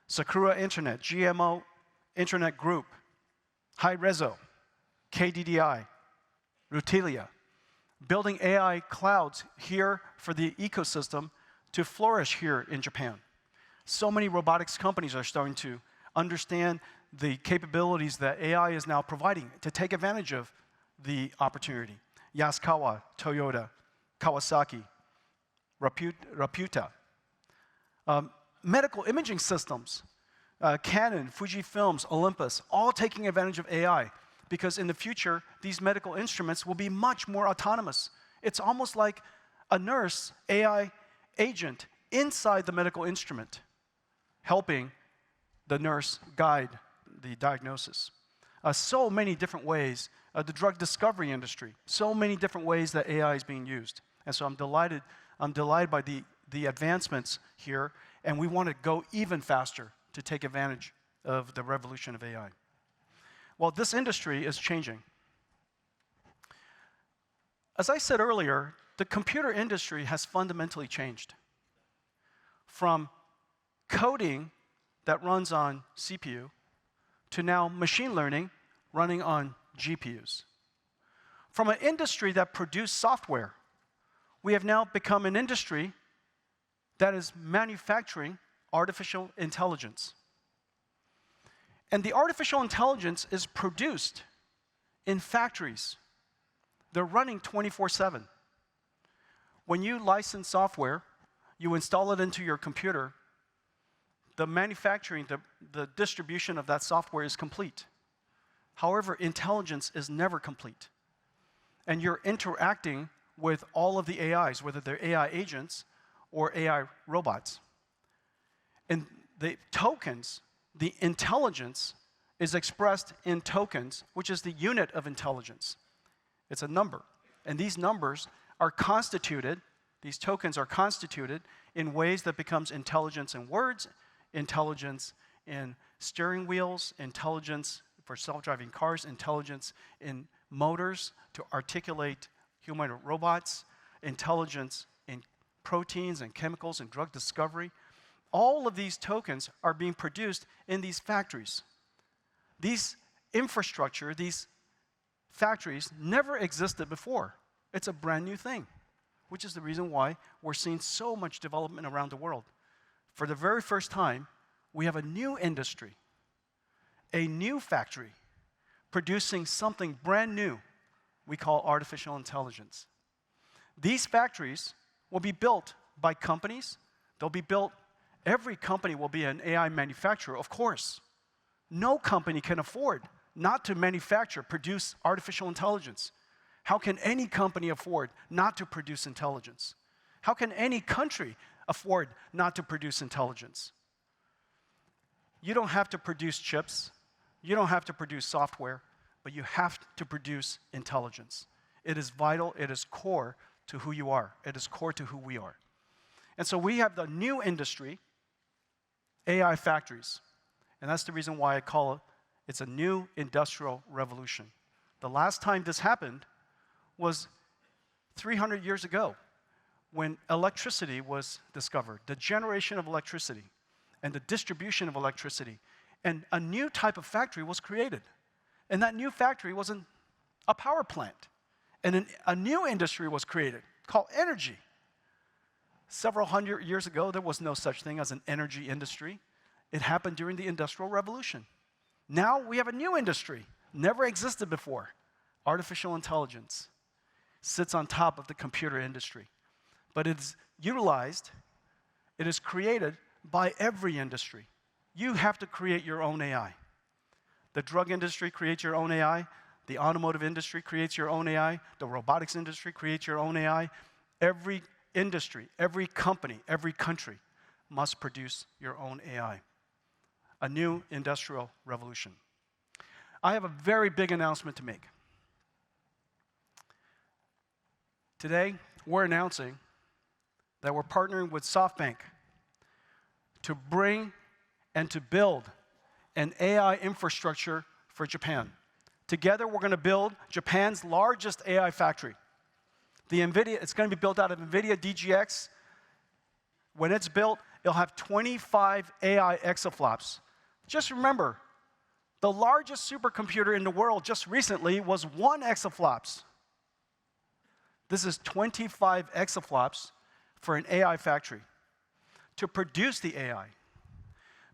Sakura Internet, GMO Internet Group, Hi-Rezo, KDDI, Rutilia, building AI clouds here for the ecosystem to flourish here in Japan. So many robotics companies are starting to understand the capabilities that AI is now providing to take advantage of the opportunity. Yaskawa, Toyota, Kawasaki, Raputa. Medical imaging systems, Canon, Fujifilms, Olympus, all taking advantage of AI, because in the future, these medical instruments will be much more autonomous. It's almost like a nurse AI agent inside the medical instrument, helping the nurse guide the diagnosis. So many different ways, the drug discovery industry, so many different ways that AI is being used. And so I'm delighted by the advancements here, and we want to go even faster to take advantage of the revolution of AI. Well, this industry is changing. As I said earlier, the computer industry has fundamentally changed from coding that runs on CPU to now machine learning running on GPUs. From an industry that produced software, we have now become an industry that is manufacturing artificial intelligence. And the artificial intelligence is produced in factories. They're running 24/7. When you license software, you install it into your computer, the manufacturing, the distribution of that software is complete. However, intelligence is never complete. And you're interacting with all of the AIs, whether they're AI agents or AI robots. And the tokens, the intelligence is expressed in tokens, which is the unit of intelligence. It's a number. And these numbers are constituted, these tokens are constituted in ways that becomes intelligence in words, intelligence in steering wheels, intelligence for self-driving cars, intelligence in motors to articulate humanoid robots, intelligence in proteins and chemicals and drug discovery. All of these tokens are being produced in these factories. These infrastructure, these factories never existed before. It's a brand new thing, which is the reason why we're seeing so much development around the world. For the very first time, we have a new industry, a new factory, producing something brand new we call artificial intelligence. These factories will be built by companies. They'll be built, every company will be an AI manufacturer, of course. No company can afford not to manufacture, produce artificial intelligence. How can any company afford not to produce intelligence? How can any country afford not to produce intelligence? You don't have to produce chips. You don't have to produce software, but you have to produce intelligence. It is vital. It is core to who you are. It is core to who we are. And so we have the new industry, AI factories. And that's the reason why I call it, it's a new industrial revolution. The last time this happened was 300 years ago when electricity was discovered, the generation of electricity and the distribution of electricity. And a new type of factory was created. And that new factory wasn't a power plant. And a new industry was created called energy. Several hundred years ago, there was no such thing as an energy industry. It happened during the Industrial Revolution. Now we have a new industry, never existed before. Artificial intelligence sits on top of the computer industry. But it's utilized, it is created by every industry. You have to create your own AI. The drug industry creates your own AI. The automotive industry creates your own AI. The robotics industry creates your own AI. Every industry, every company, every country must produce your own AI. A new industrial revolution. I have a very big announcement to make. Today, we're announcing that we're partnering with SoftBank to bring and to build an AI infrastructure for Japan. Together, we're going to build Japan's largest AI factory. The NVIDIA, it's going to be built out of NVIDIA DGX When it's built, it'll have 25 AI exaflops. Just remember, the largest supercomputer in the world just recently was 1 exaflops. This is 25 exaflops for an AI factory to produce the AI.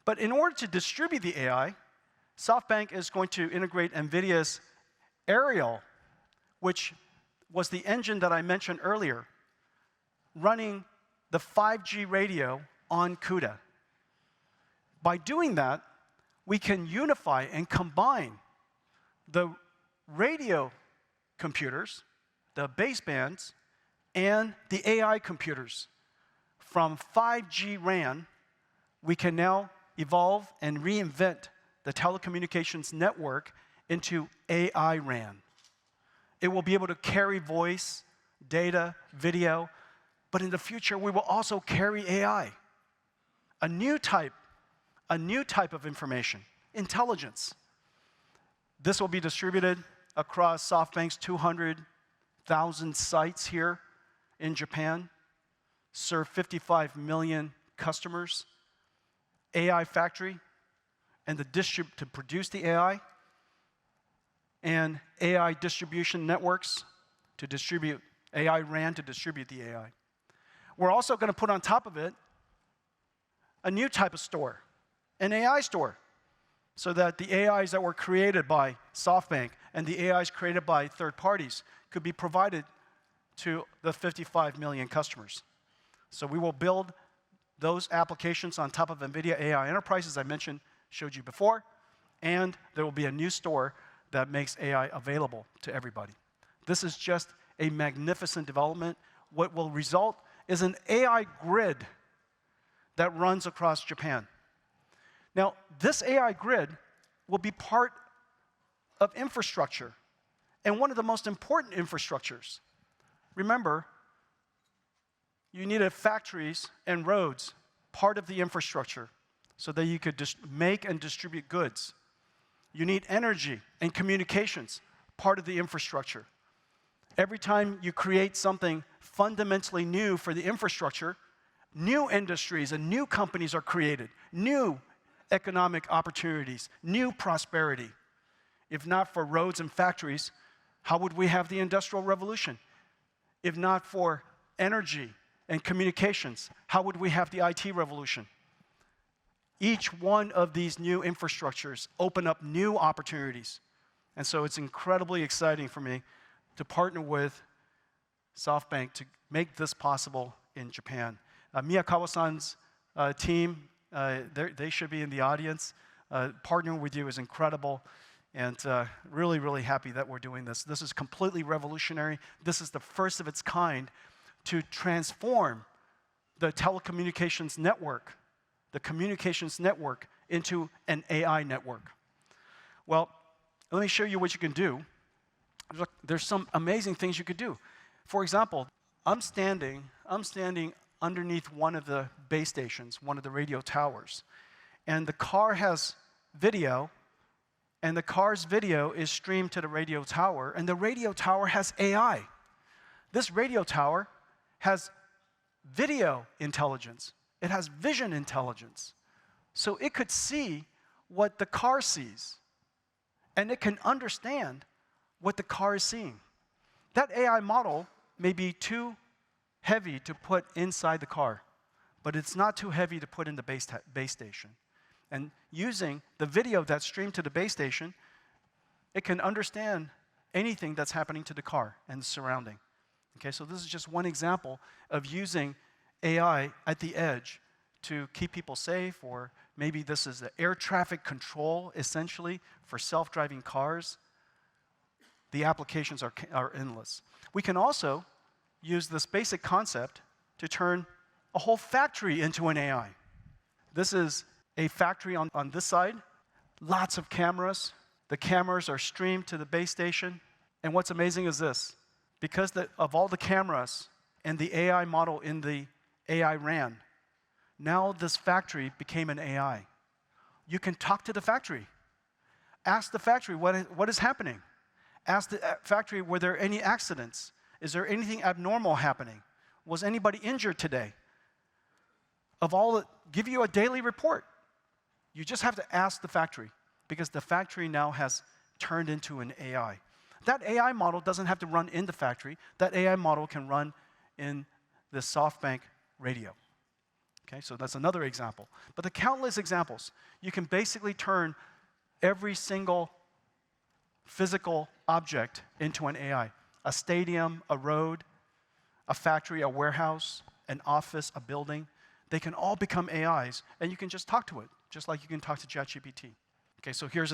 But in order to distribute the AI, SoftBank is going to integrate NVIDIA's Ariel, which was the engine that I mentioned earlier, running the 5G radio on CUDA. By doing that, we can unify and combine the radio computers, the basebands, and the AI computers. From 5G RAN, we can now evolve and reinvent the telecommunications network into AI RAN. It will be able to carry voice, data, video, but in the future, we will also carry AI. A new type of information, intelligence. This will be distributed across SoftBank's 200,000 sites here in Japan, serve 55 million customers, AI factory, and to produce the AI, and AI distribution networks to distribute AI RAN to distribute the AI. We're also going to put on top of it a new type of store, an AI store, so that the AIs that were created by SoftBank and the AIs created by third parties could be provided to the 55 million customers. So we will build those applications on top of NVIDIA AI Enterprise, as I mentioned, showed you before, and there will be a new store that makes AI available to everybody. This is just a magnificent development. What will result is an AI grid that runs across Japan. Now, this AI grid will be part of infrastructure, and one of the most important infrastructures. Remember, you needed factories and roads, part of the infrastructure, so that you could make and distribute goods. You need energy and communications, part of the infrastructure. Every time you create something fundamentally new for the infrastructure, new industries and new companies are created, new economic opportunities, new prosperity. If not for roads and factories, how would we have the Industrial Revolution? If not for energy and communications, how would we have the IT revolution? Each one of these new infrastructures open up new opportunities. And so it's incredibly exciting for me to partner with SoftBank to make this possible in Japan. Miyakawa-san's team, they should be in the audience. Partnering with you is incredible, and really, really happy that we're doing this. This is completely revolutionary. This is the first of its kind to transform the telecommunications network, the communications network, into an AI network. Well, let me show you what you can do. There's some amazing things you could do. For example, I'm standing underneath one of the base stations, one of the radio towers, and the car has video, and the car's video is streamed to the radio tower, and the radio tower has AI. This radio tower has video intelligence. It has vision intelligence. So it could see what the car sees, and it can understand what the car is seeing. That AI model may be too heavy to put inside the car, but it's not too heavy to put in the base station. And using the video that's streamed to the base station, it can understand anything that's happening to the car and the surrounding. Okay, so this is just one example of using AI at the edge to keep people safe, or maybe this is the air traffic control, essentially, for self-driving cars. The applications are endless. We can also use this basic concept to turn a whole factory into an AI. This is a factory on this side, lots of cameras. The cameras are streamed to the base station. And what's amazing is this: because of all the cameras and the AI model in the AI RAN, now this factory became an AI. You can talk to the factory. Ask the factory what is happening. Ask the factory, were there any accidents? Is there anything abnormal happening? Was anybody injured today? of all that, give you a daily report. You just have to ask the factory, because the factory now has turned into an AI. That AI model doesn't have to run in the factory. That AI model can run in the SoftBank radio. Okay, so that's another example. But the countless examples, you can basically turn every single physical object into an AI. A stadium, a road, a factory, a warehouse, an office, a building. They can all become AIs, and you can just talk to it, just like you can talk to ChatGPT. Okay, so here's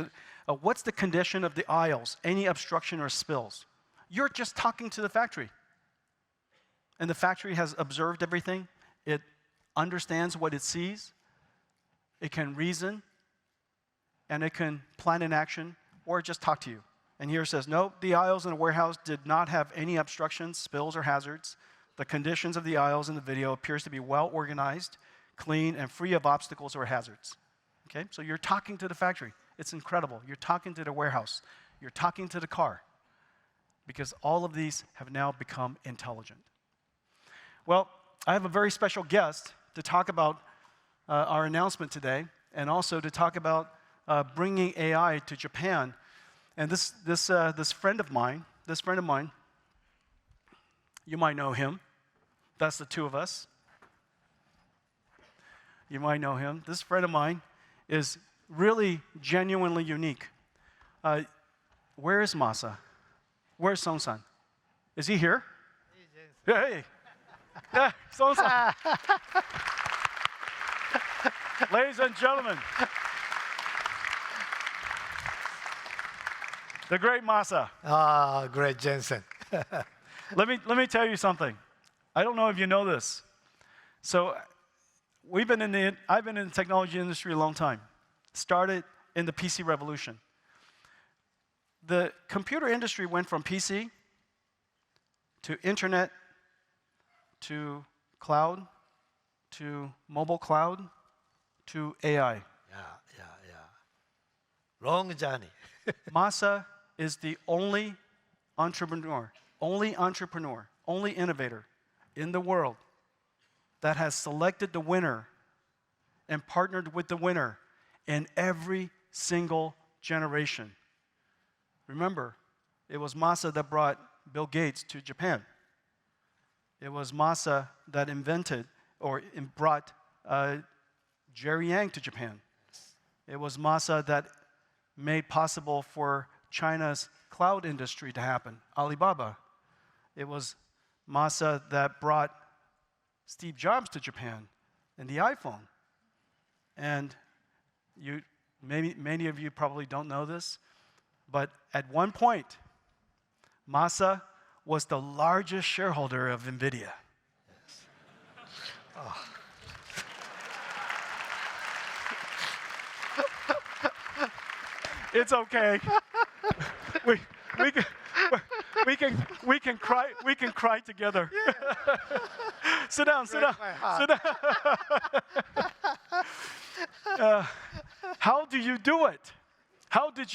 what's the condition of the aisles, any obstruction or spills? You're just talking to the factory. And the factory has observed everything. It understands what it sees. It can reason, and it can plan an action, or just talk to you. And here it says, no, the aisles in the warehouse did not have any obstructions, spills, or hazards. The conditions of the aisles in the video appears to be well organized, clean, and free of obstacles or hazards. Okay, so you're talking to the factory. It's incredible. You're talking to the warehouse. You're talking to the car, because all of these have now become intelligent. Well, I have a very special guest to talk about our announcement today, and also to talk about bringing AI to Japan. And this friend of mine, you might know him. That's the two of us. You might know him. This friend of mine is really genuinely unique. Where is Masa? Where's Son-san? Is he here? Hey. Yeah, Son-san. Ladies and gentlemen, the great Masa. Great Jensen. Let me tell you something. I don't know if you know this. So I've been in the technology industry a long time. Started in the PC revolution. The computer industry went from PC to internet to cloud to mobile cloud to AI. Yeah. Long journey. Masa is the only entrepreneur, only innovator in the world that has selected the winner and partnered with the winner in every single generation. Remember, it was Masa that brought Bill Gates to Japan. It was Masa that invented or brought Jerry Yang to Japan. It was Masa that made possible for China's cloud industry to happen, Alibaba. It was Masa that brought Steve Jobs to Japan and the iPhone. And many of you probably don't know this, but at one point, Masa was the largest shareholder of NVIDIA. Yes. Oh. It's okay. We can cry together. Yeah. Sit down. How do you do it? How did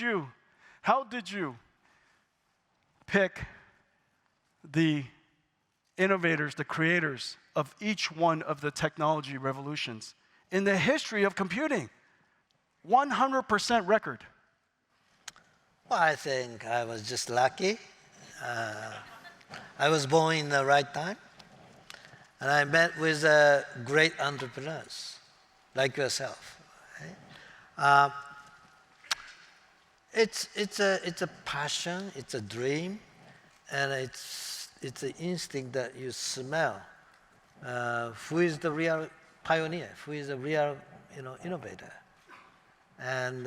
you pick the innovators, the creators of each one of the technology revolutions in the history of computing? 100% record. Well, I think I was just lucky. I was born in the right time, and I met with great entrepreneurs like yourself. Right? It's a passion, it's a dream, and it's an instinct that you smell. Who is the real pioneer? Who is the real innovator? And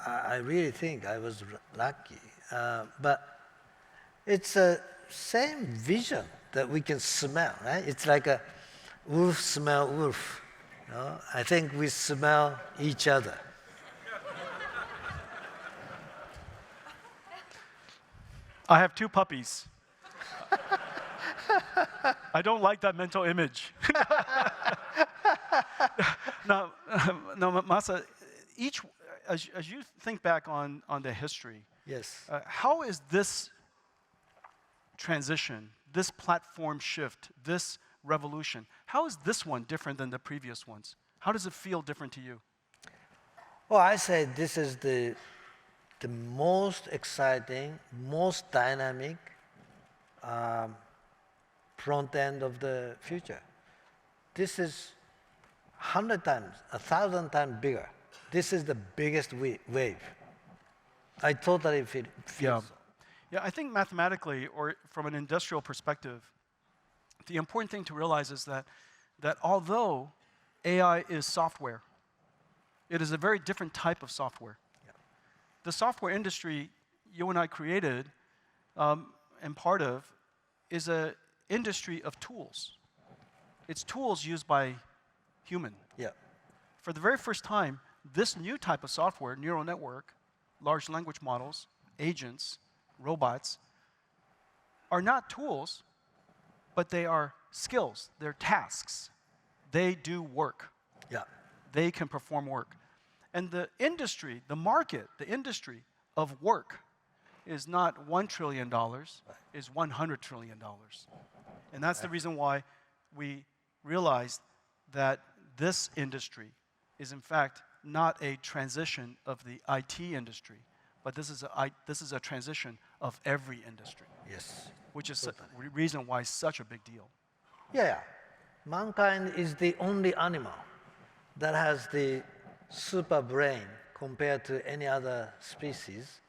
I really think I was lucky. But it's the same vision that we can smell, right? It's like a wolf smell wolf. I think we smell each other. I have two puppies. I don't like that mental image. No, Masa, as you think back on the history, yes. How is this transition, this platform shift, this revolution. How is this one different than the previous ones? How does it feel different to you? Well, I say this is the most exciting, most dynamic front end of the future. This is 100 times, 1,000 times bigger. This is the biggest wave. I totally feel Yeah. so. Yeah, I think mathematically, or from an industrial perspective, the important thing to realize is that although AI is software, it is a very different type of software. Yeah. The software industry you and I created, and part of, is an industry of tools. It's tools used by human. Yeah. For the very first time, this new type of software, neural network, large language models, agents, robots, are not tools, but they are skills, they're tasks. They do work. Yeah. They can perform work. And the industry, the market, the industry of work is not $1 trillion, is $100 trillion. And that's the reason why we realized that this industry is in fact not a transition of the IT industry, but this is a transition of every industry, Yes. which is the reason why it's such a big deal. Yeah. Mankind is the only animal that has the super brain compared to any other species.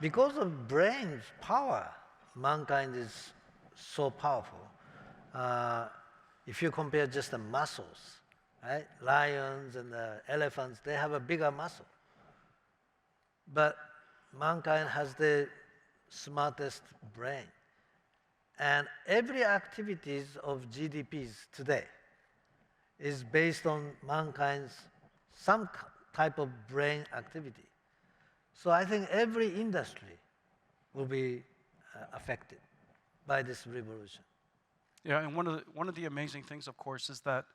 Because of brain's power, mankind is so powerful. If you compare just the muscles, right? Lions and elephants, they have a bigger muscle. But mankind has the smartest brain. And every activities of GDPs today is based on mankind's some type of brain activity. So I think every industry will be affected by this revolution. Yeah, and one of the amazing things, of course, is that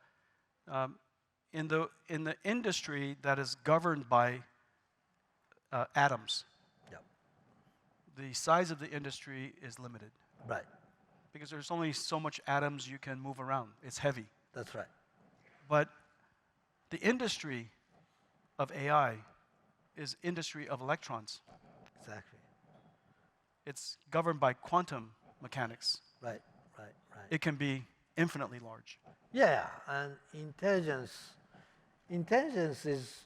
in the industry that is governed by atoms, Yep. the size of the industry is limited Right. because there's only so much atoms you can move around. It's heavy. That's right. But the industry of AI is industry of electrons. Exactly. It's governed by quantum mechanics. Right. It can be infinitely large. Yeah, and intelligence is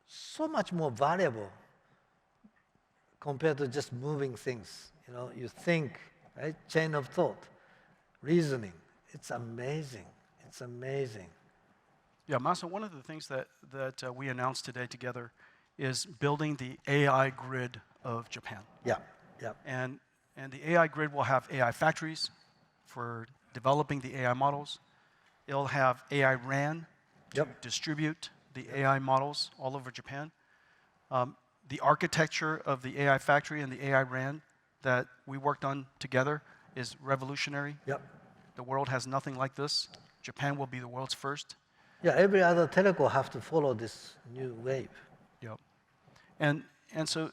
so much more valuable compared to just moving things. You know, you think, right? Chain of thought, reasoning. It's amazing. It's amazing. Yeah, Masa, one of the things that we announced today together is building the AI grid of Japan. Yeah, yeah. And the AI grid will have AI factories for developing the AI models. It'll have AI RAN to Yep. distribute the AI models all over Japan. The architecture of the AI factory and the AI RAN that we worked on together is revolutionary. Yep. The world has nothing like this. Japan will be the world's first. Yeah, every other telco have to follow this new wave. Yep. And so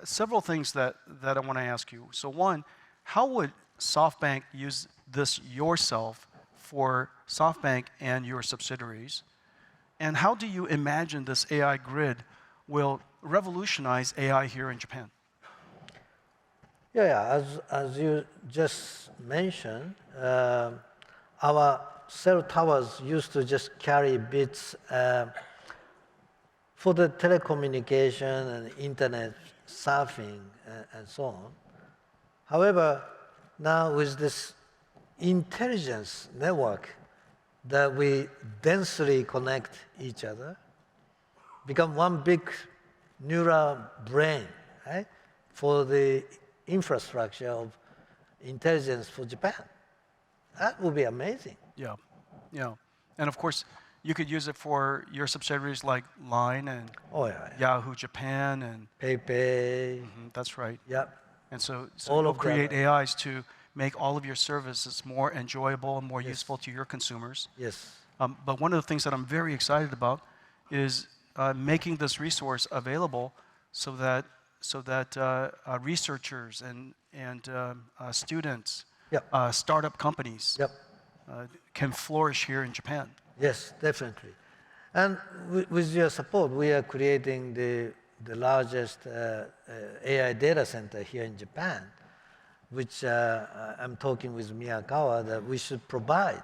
several things that I want to ask you. So one, how would SoftBank use this yourself for SoftBank and your subsidiaries? And how do you imagine this AI grid will revolutionize AI here in Japan? Yeah, as you just mentioned, our cell towers used to just carry bits for the telecommunication and internet surfing and so on. However, now with this intelligence network that we densely connect each other, become one big neural brain, right, for the infrastructure of intelligence for Japan. That would be amazing. Yeah, yeah. And of course, you could use it for your subsidiaries like Line and Oh yeah, Yahoo Japan and PayPay. that's right. Yep. And so All you'll of create that. AIs to make all of your services more enjoyable and more useful to your consumers. Yes. But one of the things that I'm very excited about is making this resource available so that researchers and students Yep. startup companies Yep. can flourish here in Japan. Yes, definitely. And with your support, we are creating the largest AI data center here in Japan, which I'm talking with Miyakawa that we should provide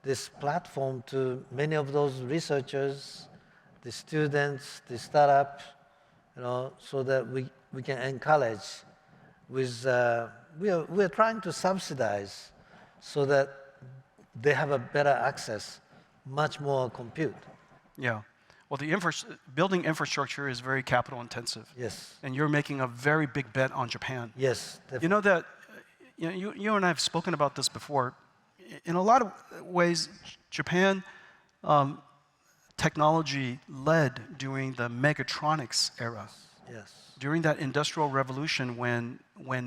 this platform to many of those researchers, the students, the startups, so that we can encourage with, we're trying to subsidize so that they have a better access, much more compute. Yeah. Well, building infrastructure is very capital intensive. Yes. And you're making a very big bet on Japan. Yes, definitely. You know that, you and I have spoken about this before. In a lot of ways, Japan technology led during the mechatronics era. Yes. During that industrial revolution when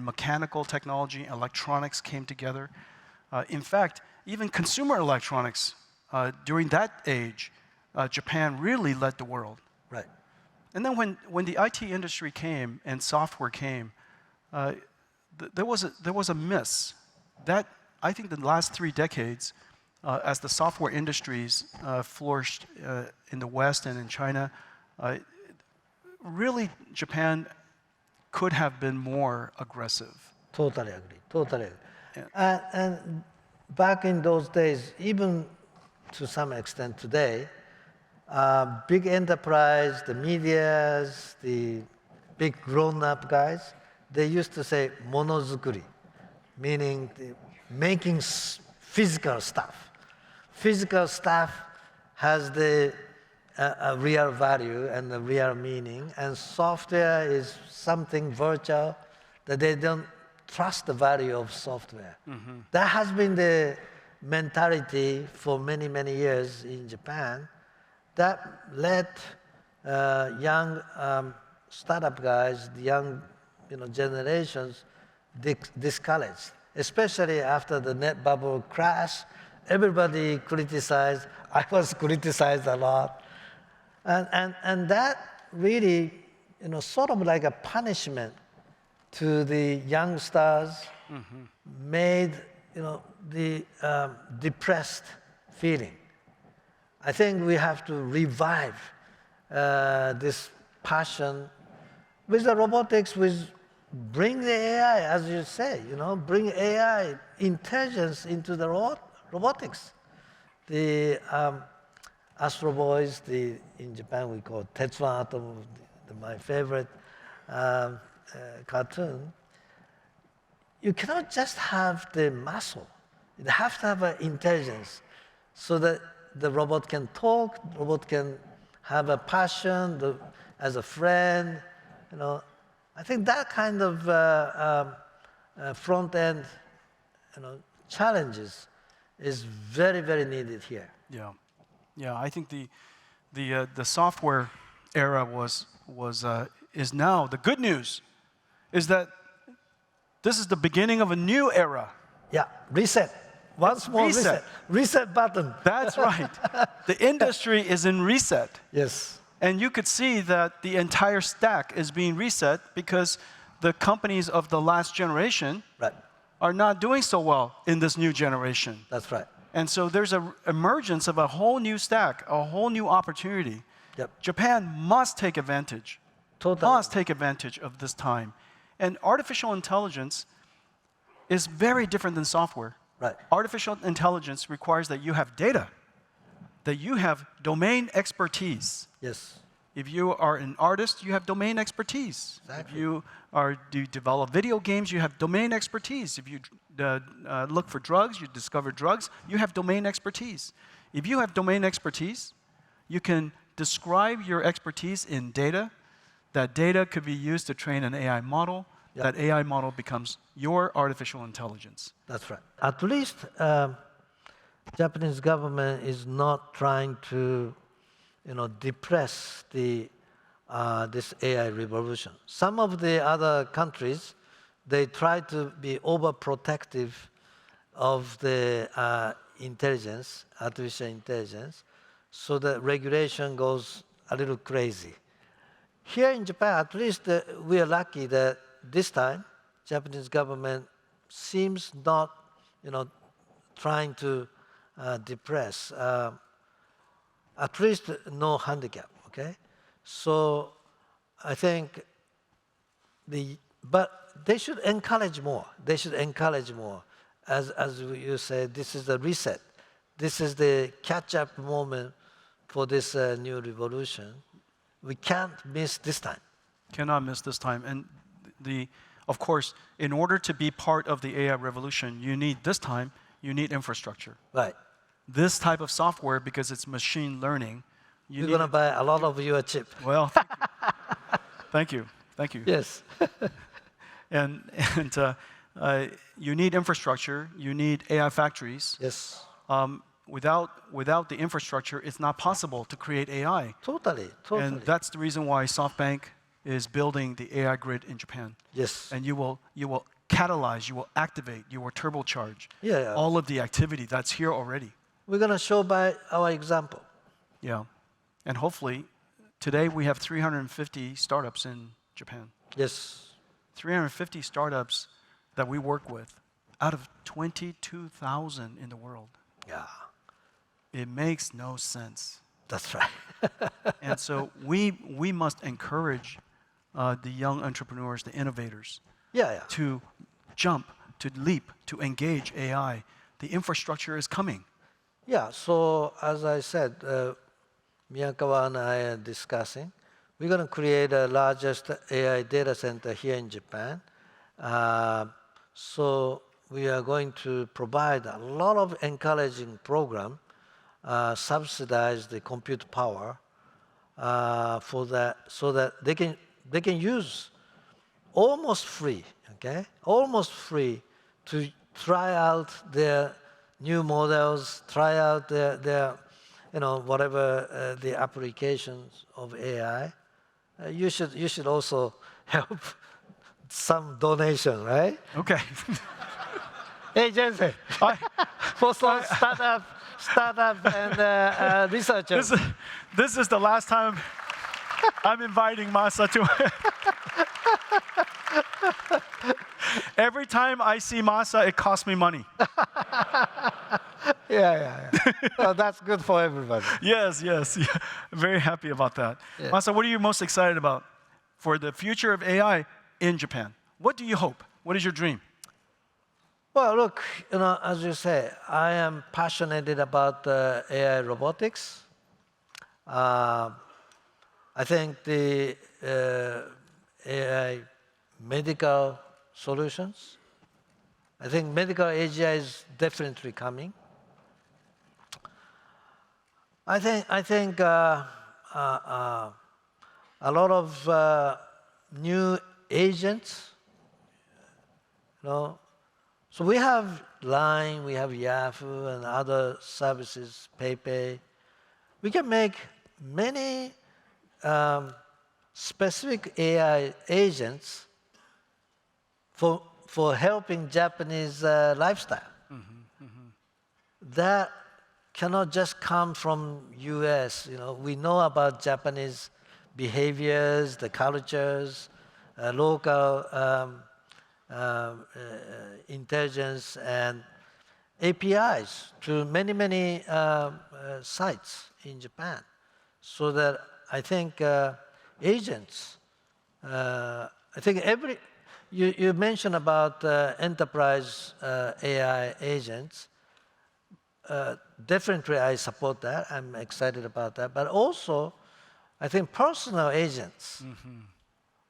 mechanical technology, electronics came together. In fact, even consumer electronics, during that age, Japan really led the world. Right. And then when the IT industry came and software came, there was a miss. That, I think the last 3 decades, as the software industries flourished in the West and in China, really Japan could have been more aggressive. Totally agree. Totally agree. Yeah. And back in those days, even to some extent today, big enterprise, the medias, the big grown-up guys, they used to say monozukuri, meaning making physical stuff. Physical stuff has the a real value and a real meaning, and software is something virtual that they don't trust the value of software. Mm-hmm. That has been the mentality for many, many years in Japan. That led young startup guys, the young generations, discouraged. Especially after the net bubble crash, everybody criticized. I was criticized a lot. And that really, sort of like a punishment to the young stars, mm-hmm. made, the depressed feeling. I think we have to revive this passion with the robotics, bring the AI, as you say, bring AI intelligence into the robotics. The Astro Boys, in Japan we call Tetsuan Atom, my favorite cartoon. You cannot just have the muscle. You have to have an intelligence so that the robot can talk, the robot can have a passion as a friend. I think that kind of front-end challenges is very, very needed here. Yeah. Yeah, I think the software era is now, the good news is that this is the beginning of a new era. Yeah, reset. Once more reset. Reset button. That's right. The industry is in reset. Yes. And you could see that the entire stack is being reset because the companies of the last generation right. are not doing so well in this new generation. That's right. And so there's an emergence of a whole new stack, a whole new opportunity. Yep. Japan must take advantage. Totally. Must take advantage of this time. And artificial intelligence is very different than software. Right. Artificial intelligence requires that you have data, that you have domain expertise. Yes. If you are an artist, you have domain expertise. Exactly. If you develop video games, you have domain expertise. If you look for drugs, you discover drugs, you have domain expertise. If you have domain expertise, you can describe your expertise in data. That data could be used to train an AI model. Yep. That AI model becomes your artificial intelligence. That's right. At least Japanese government is not trying to depress this AI revolution. Some of the other countries, they try to be overprotective of the intelligence, artificial intelligence, so that regulation goes a little crazy. Here in Japan, at least we are lucky that this time, Japanese government seems not, trying to depress. At least no handicap, okay? So I think but they should encourage more. They should encourage more. As you say, this is the reset. This is the catch-up moment for this new revolution. We can't miss this time. Cannot miss this time. And of course, in order to be part of the AI revolution, you need infrastructure. Right. This type of software, because it's machine learning, you're going to buy a lot of your chip. Well, thank you. Thank you. Yes. and you need infrastructure. You need AI factories. Yes. Without the infrastructure, it's not possible to create AI. Totally. And that's the reason why SoftBank is building the AI grid in Japan. Yes. And you will catalyze, you will activate, you will turbocharge all of the activity that's here already. We're going to show by our example. Yeah. And hopefully, today we have 350 startups in Japan. Yes. 350 startups that we work with out of 22,000 in the world. Yeah. It makes no sense. That's right. And so we must encourage the young entrepreneurs, the innovators, to jump, to leap, to engage AI. The infrastructure is coming. Yeah, so as I said, Miyakawa and I are discussing. We're going to create the largest AI data center here in Japan. So we are going to provide a lot of encouraging program, subsidize the compute power for that, so that they can use almost free, okay? Almost free to try out their new models, try out their whatever the applications of AI. You should also help some donation, right? Okay. Hey, Jensen, for some startup and researchers. This is the last time I'm inviting Masa to. Every time I see Masa, it costs me money. Yeah. Well, that's good for everybody. Yes. Yeah. Very happy about that. Yeah. Masa, what are you most excited about for the future of AI in Japan? What do you hope? What is your dream? Well, look, as you say, I am passionate about AI robotics. I think the AI medical solutions. I think medical AI is definitely coming. I think a lot of new agents. So we have Line, we have Yahoo, and other services, PayPay. We can make many specific AI agents for helping Japanese lifestyle. That cannot just come from US. We know about Japanese behaviors, the cultures, local intelligence and APIs to many sites in Japan. So that I think agents, I think you mentioned about enterprise AI agents. Definitely I support that. I'm excited about that. But also, I think personal agents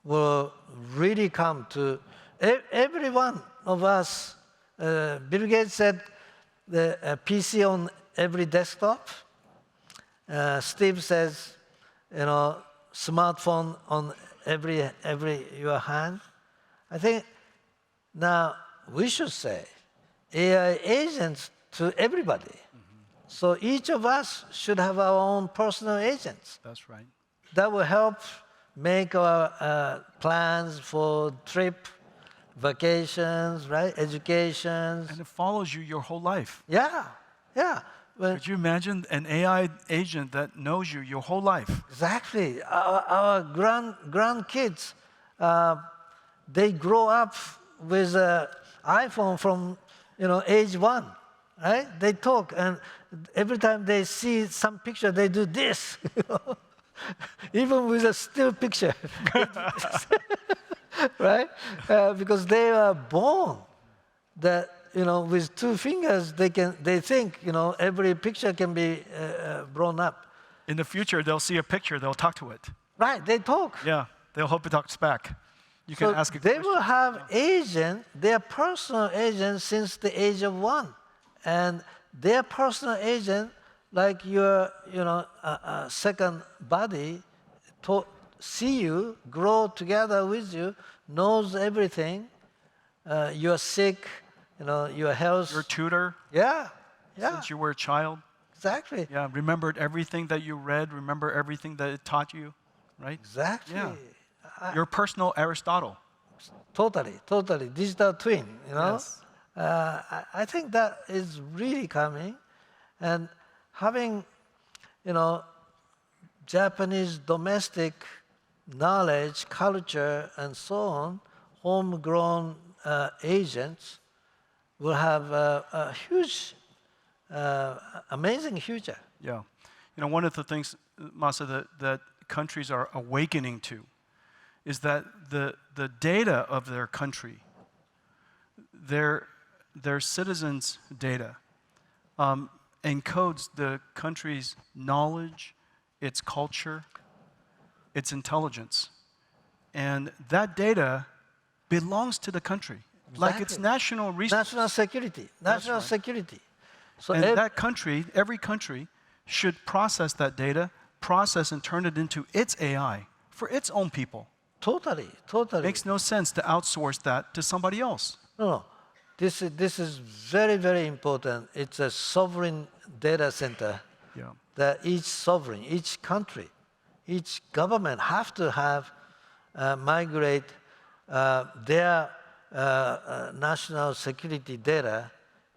will really come to every one of us. Bill Gates said the PC on every desktop. Steve says, smartphone on every your hand. I think now we should say AI agents to everybody. So each of us should have our own personal agents. That's right. That will help make our plans for trip, vacations, right? Educations. And it follows you your whole life. Yeah. Could you imagine an AI agent that knows you your whole life? Exactly. Our grandkids, they grow up with iPhone from age 1, right? They talk, and every time they see some picture, they do this. Even with a still picture, right? Because they are born that with 2 fingers they think every picture can be blown up. In the future, they'll see a picture, they'll talk to it. Right, they talk. Yeah, they'll hope it talks back. You can ask a they question. will have agent, their personal agent since the age of 1, and their personal agent, like your second body, see you, grow together with you, knows everything. You're sick, your health. Your tutor, Yeah. since you were a child. Exactly. Yeah, remembered everything that you read, remember everything that it taught you, right? Exactly. Yeah. Your personal Aristotle. Totally. Digital twin, Yes. I think that is really coming. And having, Japanese domestic knowledge, culture, and so on, homegrown agents will have a huge, amazing future. Yeah. One of the things, Masa, that countries are awakening to is that the data of their country, their citizens' data, encodes the country's knowledge, its culture, its intelligence. And that data belongs to the country. Like it's national resource. National security. National security. So and that country, every country, should process that data, process and turn it into its AI for its own people. Totally. Makes no sense to outsource that to somebody else. No. This is very, very important. It's a sovereign data center. Yeah. That each sovereign, each country, each government have to have migrate their national security data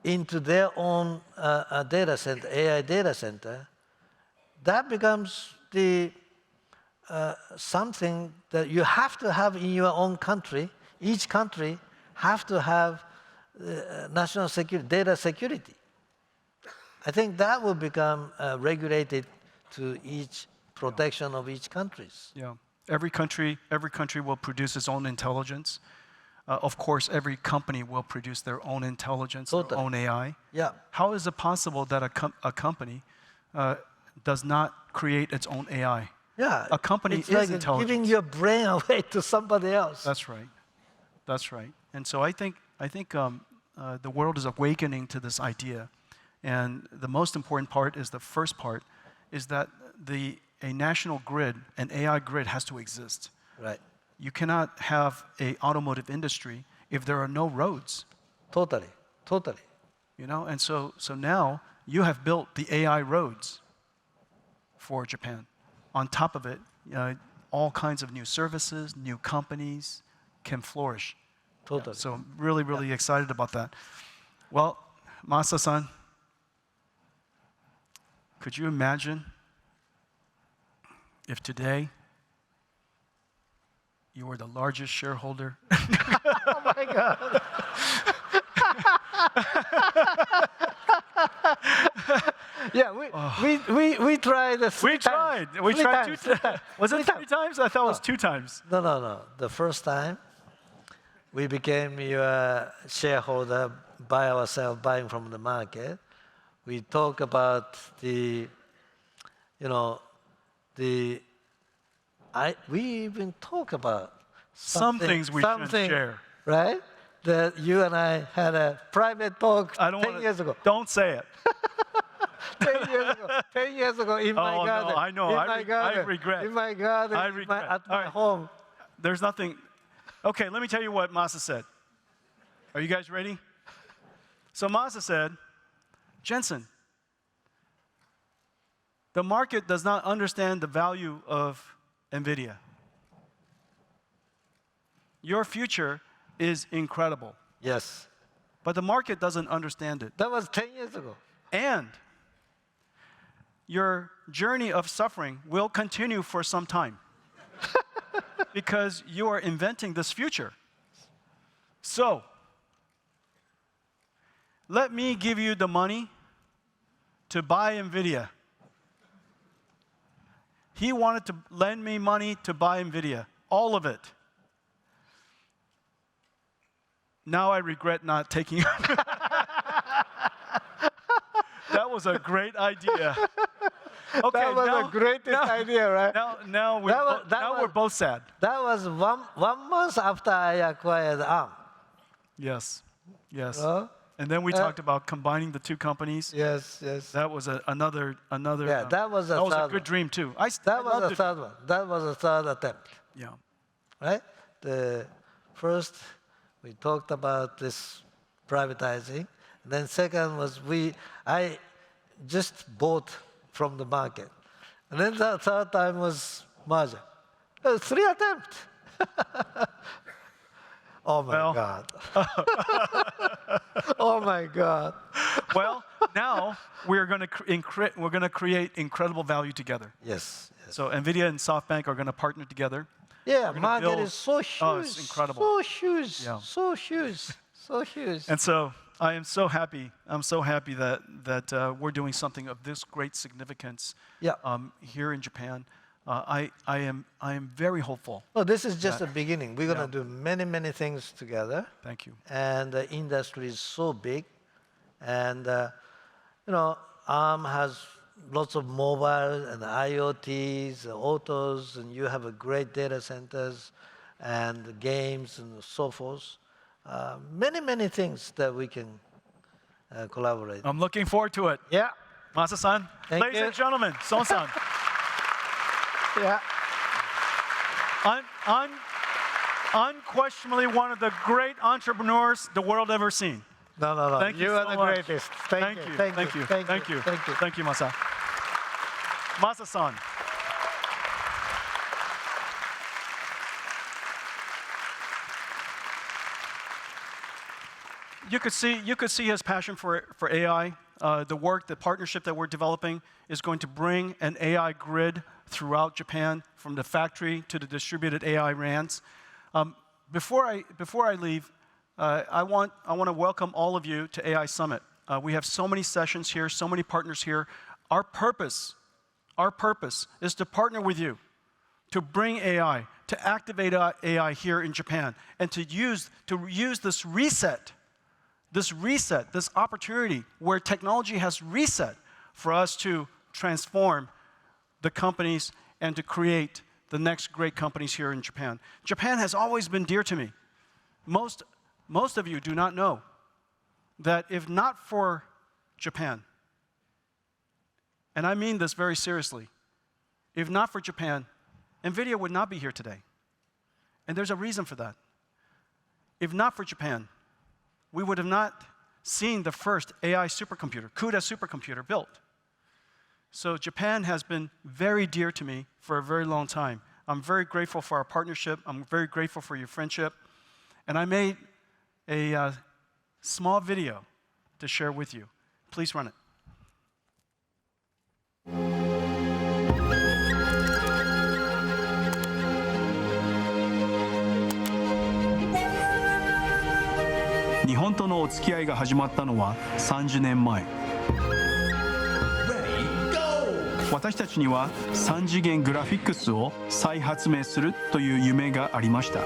into their own data center, AI data center. That becomes the something that you have to have in your own country. Each country have to have national security, data security. I think that will become regulated to each protection of each countries. Yeah. Every country will produce its own intelligence. Of course, every company will produce their own intelligence, their own AI. Yeah. How is it possible that a company does not create its own AI? Yeah. A company it's is like intelligent. giving your brain away to somebody else. That's right. And so I think the world is awakening to this idea. And the most important part is the first part, is that a national grid, an AI grid has to exist. Right. You cannot have an automotive industry if there are no roads. Totally. And so now you have built the AI roads for Japan. On top of it, all kinds of new services, new companies can flourish. Totally. So I'm really excited about that. Well, Masa-san, could you imagine if today you were the largest shareholder? Oh my God. Yeah, we tried this. We tried 2 times. Was it 3 times? I thought it was 2 times. No. The first time, we became your shareholder by ourselves, buying from the market. We talk about we even talk about some things we shouldn't share. Right? That you and I had a private talk 10 years ago. Don't say it. 10 years ago in my garden. No, I know. I regret. In my garden, at my home. There's nothing. Okay, let me tell you what Masa said. Are you guys ready? So Masa said, Jensen, the market does not understand the value of NVIDIA. Your future is incredible. Yes. But the market doesn't understand it. That was 10 years ago. And your journey of suffering will continue for some time because you are inventing this future. So, let me give you the money to buy NVIDIA. He wanted to lend me money to buy NVIDIA, all of it. Now I regret not taking it. That was a great idea. Okay, that was now, the greatest idea, right? Now we're both sad. That was one month after I acquired ARM. Yes, yes. Oh. And then we talked about combining the two companies. Yes, yes. That was another. Yeah, that was a good dream too. That was the third one. That was the third attempt. Yeah. Right? The first, we talked about this privatizing. Then second was I just bought from the market. And then the third time was merger. 3 attempts. Oh my God. Oh my God. Well, now we're going to create incredible value together. Yes, yes. So NVIDIA and SoftBank are going to partner together. Yeah, market is so huge. Oh, it's incredible. So huge. Yeah. So huge. So huge. And so I am so happy. I'm so happy that we're doing something of this great significance here in Japan. I am very hopeful. Oh, this is just the beginning. We're going to do many, many things together. Thank you. And the industry is so big. And, ARM has lots of mobile and IoTs, autos, and you have a great data centers and games and so forth. Many, many things that we can collaborate. I'm looking forward to it. Yeah. Masa-san, ladies and gentlemen, Son-san. Yeah. Unquestionably one of the great entrepreneurs the world ever seen. No. Thank you You are so the much. greatest. Thank you. Thank you, Masa. Masa-san. You could see his passion for AI. The work, the partnership that we're developing is going to bring an AI grid throughout Japan, from the factory to the distributed AI RANs. Before I leave, I want to welcome all of you to AI Summit. We have so many sessions here, so many partners here. Our purpose is to partner with you, to bring AI, to activate AI here in Japan, and to use this reset, this opportunity where technology has reset for us to transform the companies and to create the next great companies here in Japan. Japan has always been dear to me. Most of you do not know that if not for Japan, and I mean this very seriously, if not for Japan, NVIDIA would not be here today. And there's a reason for that. If not for Japan, we would have not seen the first AI supercomputer, CUDA supercomputer, built. So Japan has been very dear to me for a very long time. I'm very grateful for our partnership. I'm very grateful for your friendship. And I made a small video to share with you. Please run it. Japan 日本とのお付き合いが始まったのは30年前。私たちには3次元グラフィックスを再発明するという夢がありました。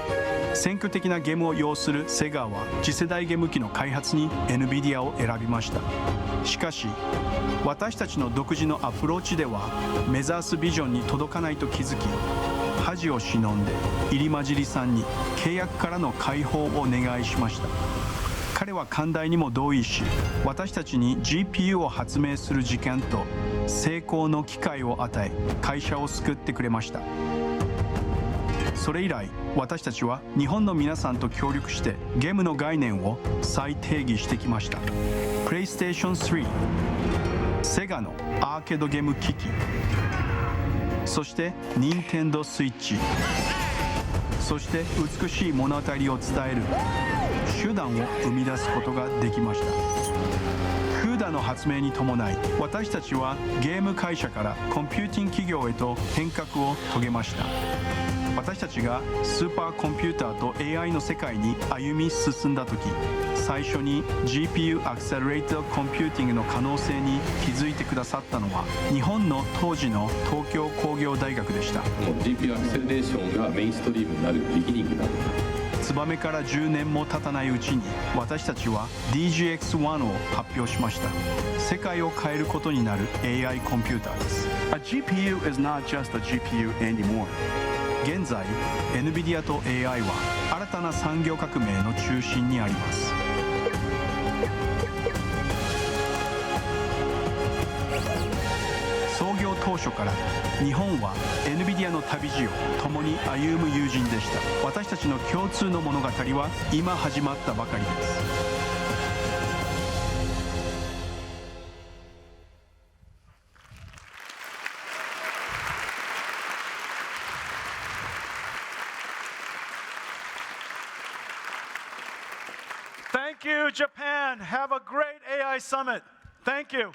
先駆的なゲームを要するセガは次世代ゲーム機の開発に NVIDIA を選びました。しかし私たちの独自のアプローチでは目指すビジョンに届かないと気づき、恥を忍んで入間尻さんに契約からの解放をお願いしました。彼は寛大にも同意し、私たちに GPU を発明する時間と成功の機会を与え、会社を救ってくれました。それ以来、私たちは日本の皆さんと協力してゲームの概念を再定義してきました。PlayStation 3、セガのアーケードゲーム機器、そして Nintendo Switch、そして美しい物語を伝える手段を生み出すことができました。CUDA の発明に伴い、私たちはゲーム会社からコンピューティング企業へと変革を遂げました。私たちがスーパーコンピューターと AI の世界に歩み進んだ時、最初に GPU Accelerated Computing の可能性に気づいてくださったのは日本の当時の東京工業大学でした。 GPU アクセレーションがメインストリームになるビギニングなのか。ツバメから10年も経たないうちに私たちは DGX-1 を発表しました。世界を変えることになる AI コンピューターです。 A GPU is not just a GPU anymore. 現在 NVIDIA と AI は新たな産業革命の中心にあります。創業当初から日本は NVIDIA の旅路を共に歩む友人でした。私たちの共通の物語は今始まったばかりです。Thank you, Japan. Have a great AI summit. Thank you.